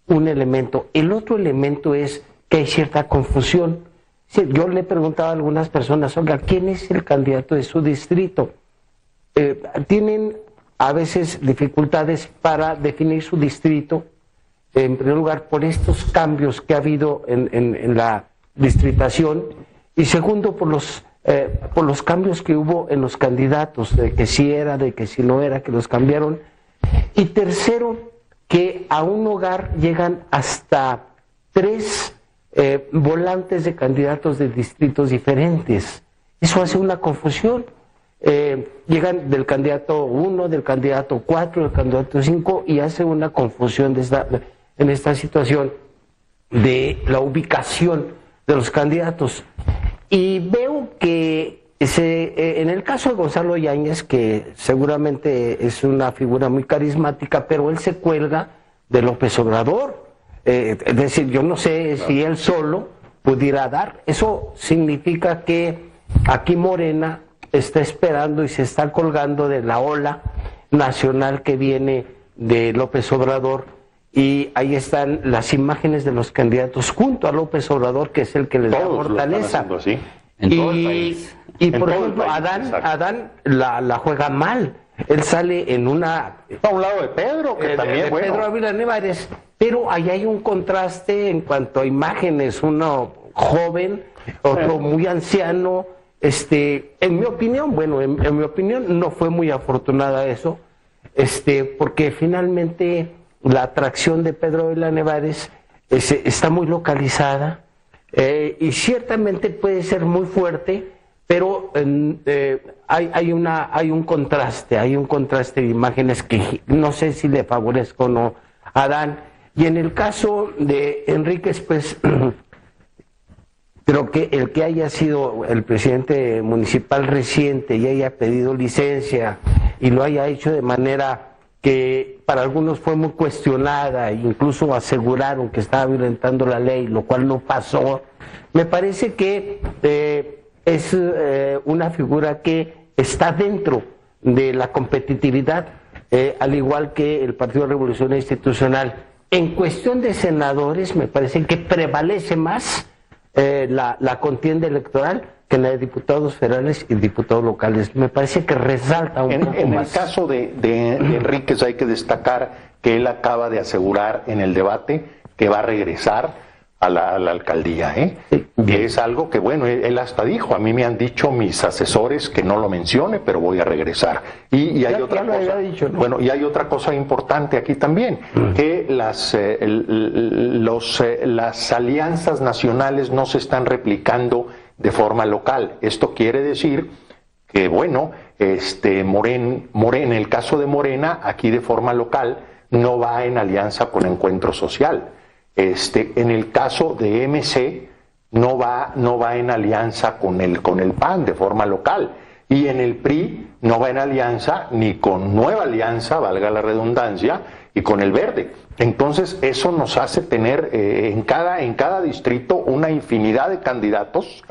Un elemento. El otro elemento es que hay cierta confusión. Yo le he preguntado a algunas personas, oiga, ¿quién es el candidato de su distrito? Tienen a veces dificultades para definir su distrito, en primer lugar por estos cambios que ha habido en la distritación, y segundo por los cambios que hubo en los candidatos, de que sí era, de que sí no era, que los cambiaron, y tercero, que a un hogar llegan hasta 3 volantes de candidatos de distritos diferentes. Eso hace una confusión. Llegan del candidato 1, del candidato 4, del candidato 5 y hace una confusión en esta situación de la ubicación de los candidatos. Y veo que en el caso de Gonzalo Yáñez, que seguramente es una figura muy carismática, pero él se cuelga de López Obrador. Es decir, yo no sé si él solo pudiera dar. Eso significa que aquí Morena está esperando y se está colgando de la ola nacional que viene de López Obrador, y ahí están las imágenes de los candidatos junto a López Obrador, que es el que les da fortaleza. Y por ejemplo, Adán la juega mal. Él sale en una... A un lado de Pedro, que también, bueno. Pedro Ávila Nevares, pero ahí hay un contraste en cuanto a imágenes, uno joven, otro muy anciano. En mi opinión, en mi opinión no fue muy afortunada eso, porque finalmente la atracción de Pedro Ávila Nevares está muy localizada, y ciertamente puede ser muy fuerte, pero hay un contraste de imágenes que no sé si le favorezco o no a Adán. Y en el caso de Enríquez, pues creo que el que haya sido el presidente municipal reciente y haya pedido licencia y lo haya hecho de manera que para algunos fue muy cuestionada, incluso aseguraron que estaba violentando la ley, lo cual no pasó. Me parece que es una figura que está dentro de la competitividad, al igual que el Partido Revolución Institucional. En cuestión de senadores, me parece que prevalece más la contienda electoral que la de diputados federales y diputados locales. Me parece que resalta un poco más. En el caso de Enríquez hay que destacar que él acaba de asegurar en el debate que va a regresar a la alcaldía, que es algo que, bueno, él hasta dijo, a mí me han dicho mis asesores que no lo mencione, pero voy a regresar. Y hay otra cosa, dicho, ¿no? Bueno, y hay otra cosa importante aquí también, que las alianzas nacionales no se están replicando de forma local. Esto quiere decir que, bueno, en el caso de Morena, aquí de forma local, no va en alianza con Encuentro Social. En el caso de MC, no va en alianza con el PAN de forma local. Y en el PRI no va en alianza ni con Nueva Alianza, valga la redundancia, y con el Verde. Entonces eso nos hace tener en cada distrito una infinidad de candidatos,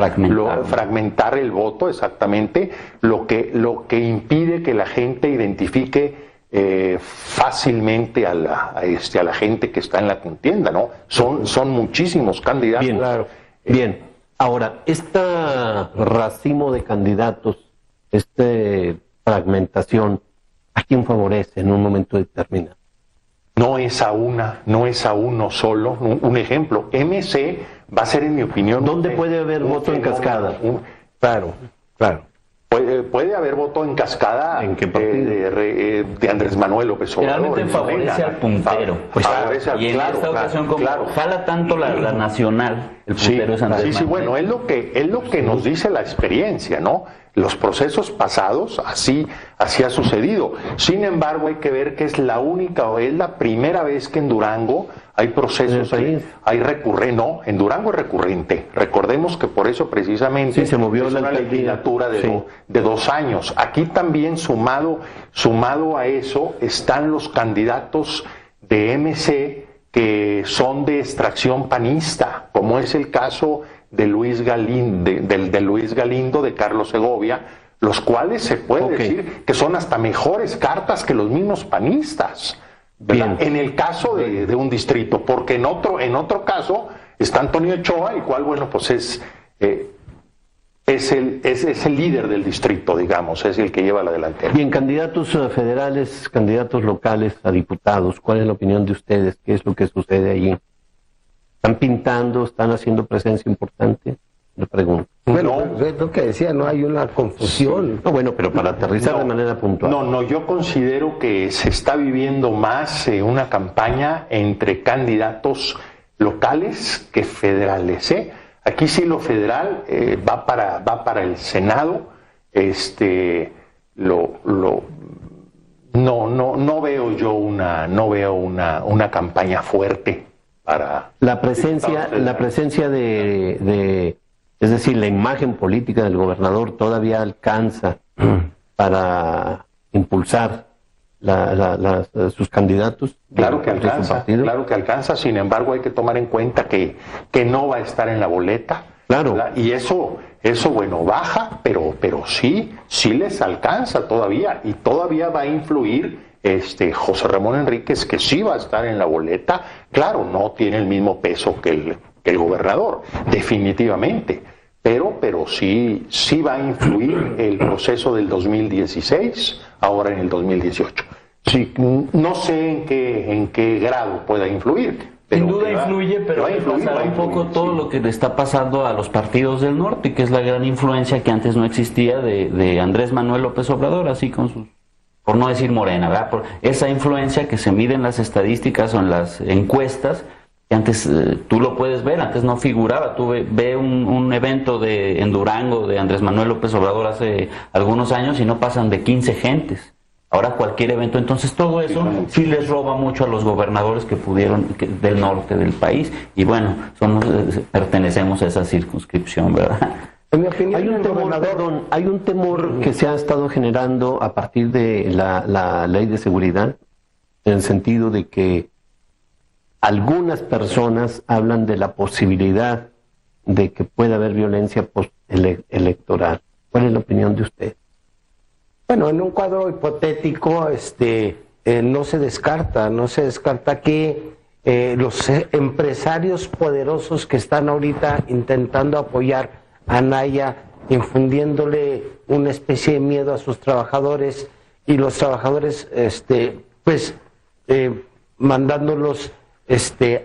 fragmentar el voto exactamente, lo que impide que la gente identifique fácilmente a la gente que está en la contienda, ¿no? Son muchísimos candidatos. Bien, claro. Bien. Ahora, este racimo de candidatos, esta fragmentación, ¿a quién favorece en un momento determinado? No es a uno solo. Un ejemplo, MC va a ser, en mi opinión... ¿Dónde puede haber voto en cascada? Claro. Puede haber voto en cascada. ¿En qué partido? De Andrés Manuel López Obrador. Realmente favorece al puntero. Y en esta ocasión, como jala tanto la nacional, el puntero es Andrés Manuel. Sí, bueno, es lo que nos dice la experiencia, ¿no? Los procesos pasados, así ha sucedido. Sin embargo, hay que ver que es la única o es la primera vez que en Durango hay procesos, en Durango es recurrente. Recordemos que por eso precisamente se movió la legislatura de 2 años. Aquí también sumado a eso están los candidatos de MC que son de extracción panista, como es el caso de Luis Galindo, de Carlos Segovia, los cuales se puede decir que son hasta mejores cartas que los mismos panistas, ¿verdad? En el caso de un distrito, porque en otro caso está Antonio Ochoa, el cual, bueno, pues es el líder del distrito, digamos, es el que lleva la delantera. Bien, candidatos federales, candidatos locales a diputados, ¿cuál es la opinión de ustedes? ¿Qué es lo que sucede allí? ¿Están pintando, están haciendo presencia importante? Le pregunto. Bueno, es lo que decía, no hay una confusión. No, bueno, pero para aterrizar de manera puntual. No, yo considero que se está viviendo más una campaña entre candidatos locales que federales, Aquí sí lo federal va para el Senado. No veo yo una campaña fuerte para la presencia de es decir, la imagen política del gobernador todavía alcanza para impulsar sus candidatos. Claro que alcanza, sin embargo hay que tomar en cuenta que no va a estar en la boleta. Claro. ¿Verdad? Y eso bueno, baja, pero sí les alcanza todavía, y todavía va a influir José Ramón Enríquez, que sí va a estar en la boleta. Claro, no tiene el mismo peso que el gobernador, definitivamente, pero sí va a influir el proceso del 2016, ahora en el 2018. Sí, no sé en qué grado pueda influir. Sin duda influye, pero hay que pasar un poco todo lo que le está pasando a los partidos del norte, que es la gran influencia que antes no existía de Andrés Manuel López Obrador, así con sus, por no decir Morena, ¿verdad? Por esa influencia que se mide en las estadísticas o en las encuestas, que antes tú lo puedes ver, antes no figuraba. Tú ve un evento en Durango de Andrés Manuel López Obrador hace algunos años y no pasan de 15 gentes. Ahora cualquier evento, entonces todo eso sí les roba mucho a los gobernadores que pudieron del norte del país, y bueno, pertenecemos a esa circunscripción, ¿verdad? En mi opinión, hay un temor que se ha estado generando a partir de la ley de seguridad, en el sentido de que algunas personas hablan de la posibilidad de que pueda haber violencia electoral. ¿Cuál es la opinión de usted? Bueno, en un cuadro hipotético, no se descarta que los empresarios poderosos que están ahorita intentando apoyar a Anaya, infundiéndole una especie de miedo a sus trabajadores, y los trabajadores, mandándolos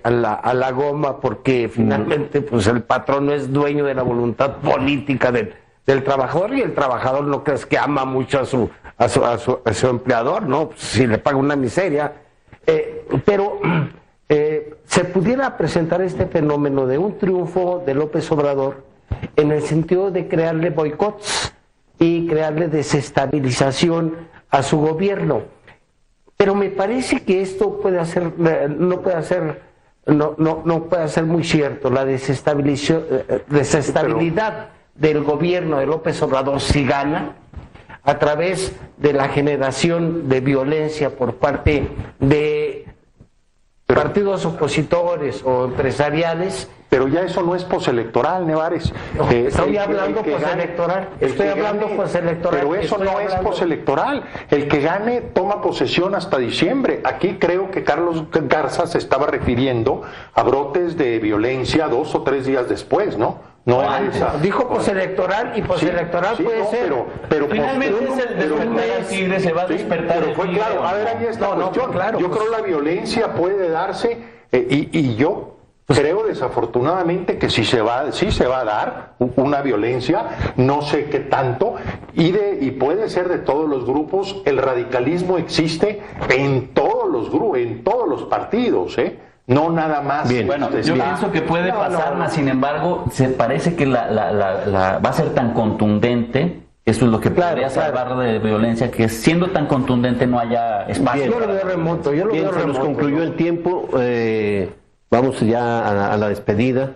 a la goma, porque finalmente pues el patrón no es dueño de la voluntad política del trabajador, y el trabajador no crees que ama mucho a su empleador, ¿no? Pues, si le paga una miseria. Pero se pudiera presentar este fenómeno de un triunfo de López Obrador en el sentido de crearle boicots y crearle desestabilización a su gobierno. Pero me parece que esto no puede ser muy cierto. La desestabilidad del gobierno de López Obrador, si gana, a través de la generación de violencia por parte de partidos opositores o empresariales. Pero ya eso no es postelectoral, Nevares. Estoy hablando postelectoral. Pero eso no es postelectoral. El que gane toma posesión hasta diciembre. Aquí creo que Carlos Garza se estaba refiriendo a brotes de violencia 2 o 3 días después, ¿no? No dijo postelectoral, y postelectoral puede ser. Pero finalmente es el despertar del tigre, se va a despertar. Pero fue claro, a ver, ahí está la cuestión. Yo creo la violencia puede darse, y yo creo desafortunadamente que sí se va a dar una violencia, no sé qué tanto, y puede ser de todos los grupos. El radicalismo existe en todos los grupos, en todos los partidos, no nada más. Bien. Bueno, yo pienso que puede pasar, más sin embargo, se parece que va a ser tan contundente. Eso es lo que podría salvar de violencia, que siendo tan contundente no haya espacio. Bien, yo lo veo remoto. Se nos concluyó el tiempo. Vamos ya a la despedida.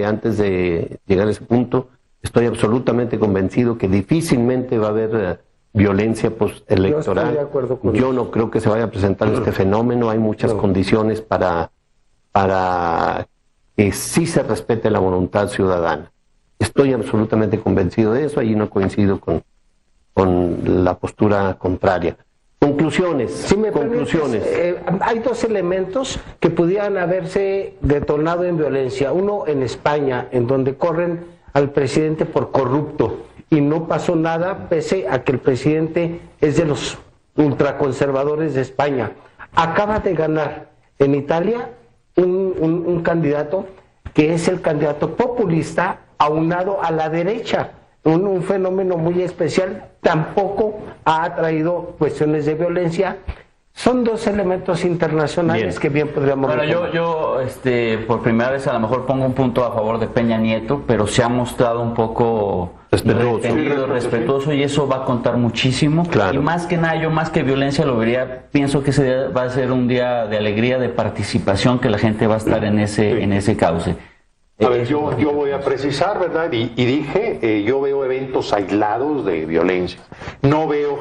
Antes de llegar a ese punto, estoy absolutamente convencido que difícilmente va a haber violencia postelectoral. Yo no creo que se vaya a presentar este fenómeno. Hay muchas condiciones para que sí se respete la voluntad ciudadana. Estoy absolutamente convencido de eso. Allí no coincido con la postura contraria. Conclusiones. Hay 2 elementos que pudieran haberse detonado en violencia. Uno en España, en donde corren al presidente por corrupto, y no pasó nada, pese a que el presidente es de los ultraconservadores de España. Acaba de ganar en Italia un candidato que es el candidato populista aunado a la derecha. Un fenómeno muy especial. Tampoco ha traído cuestiones de violencia. Son 2 elementos internacionales que bien podríamos retomar. Bueno, yo por primera vez a lo mejor pongo un punto a favor de Peña Nieto, pero se ha mostrado un poco respetuoso, y eso va a contar muchísimo. Claro. Y más que nada, yo más que violencia lo vería, pienso que ese día va a ser un día de alegría, de participación, que la gente va a estar en ese cauce. A ver, yo voy a precisar, ¿verdad? Y dije, yo veo eventos aislados de violencia. No veo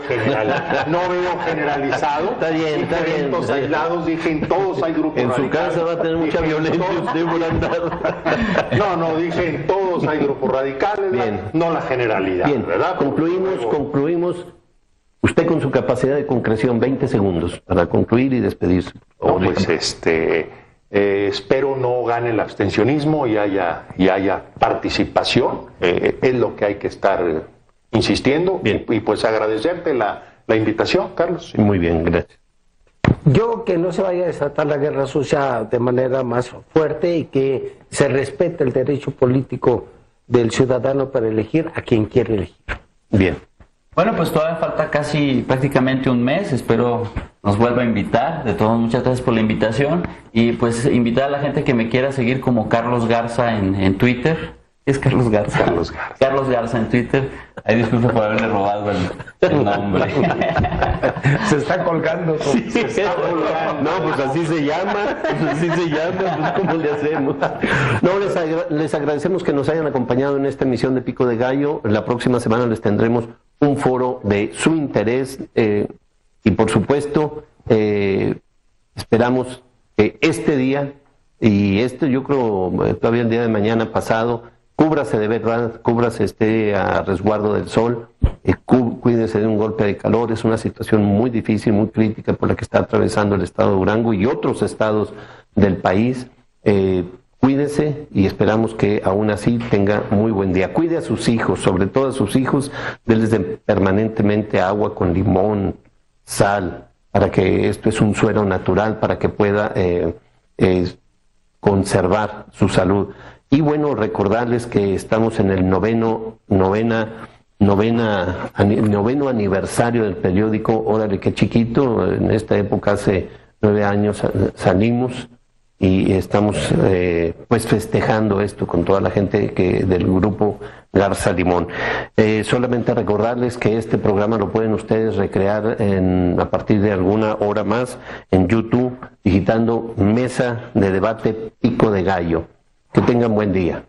generalizado. Está bien. Eventos aislados, dije, en todos hay grupos radicales. En su casa va a tener mucha violencia, usted No, dije, en todos hay grupos radicales, no la generalidad. Bien, ¿verdad? Concluimos. Usted con su capacidad de concreción, 20 segundos para concluir y despedirse. Espero no gane el abstencionismo y haya participación. Es lo que hay que estar insistiendo. Bien. Y pues agradecerte la invitación, Carlos. Muy bien, gracias. Yo que no se vaya a desatar la guerra sucia de manera más fuerte, y que se respete el derecho político del ciudadano para elegir a quien quiere elegir. Bien. Bueno, pues todavía falta prácticamente un mes. Espero nos vuelva a invitar. De todos, muchas gracias por la invitación. Y pues invitar a la gente que me quiera seguir como Carlos Garza en Twitter. ¿Es Carlos Garza? Carlos Garza en Twitter. Ay, disculpe por haberle robado el nombre. Se está colgando. No, pues así se llama. Pues ¿cómo le hacemos? No, les agradecemos que nos hayan acompañado en esta emisión de Pico de Gallo. La próxima semana les tendremos un foro de su interés, y por supuesto esperamos que este día, y yo creo todavía el día de mañana pasado, cúbrase de verdad, cúbrase, esté a resguardo del sol, cuídese de un golpe de calor. Es una situación muy difícil, muy crítica por la que está atravesando el estado de Durango y otros estados del país. Cuídese y esperamos que aún así tenga muy buen día. Cuide a sus hijos, sobre todo a sus hijos, denles permanentemente agua con limón, sal, para que esto es un suero natural, para que pueda conservar su salud. Y bueno, recordarles que estamos en el noveno aniversario del periódico Órale Qué Chiquito. En esta época, hace 9 años salimos y estamos pues festejando esto con toda la gente del grupo Garza Limón. Solamente recordarles que este programa lo pueden ustedes recrear a partir de alguna hora más en YouTube, digitando Mesa de Debate Pico de Gallo. Que tengan buen día.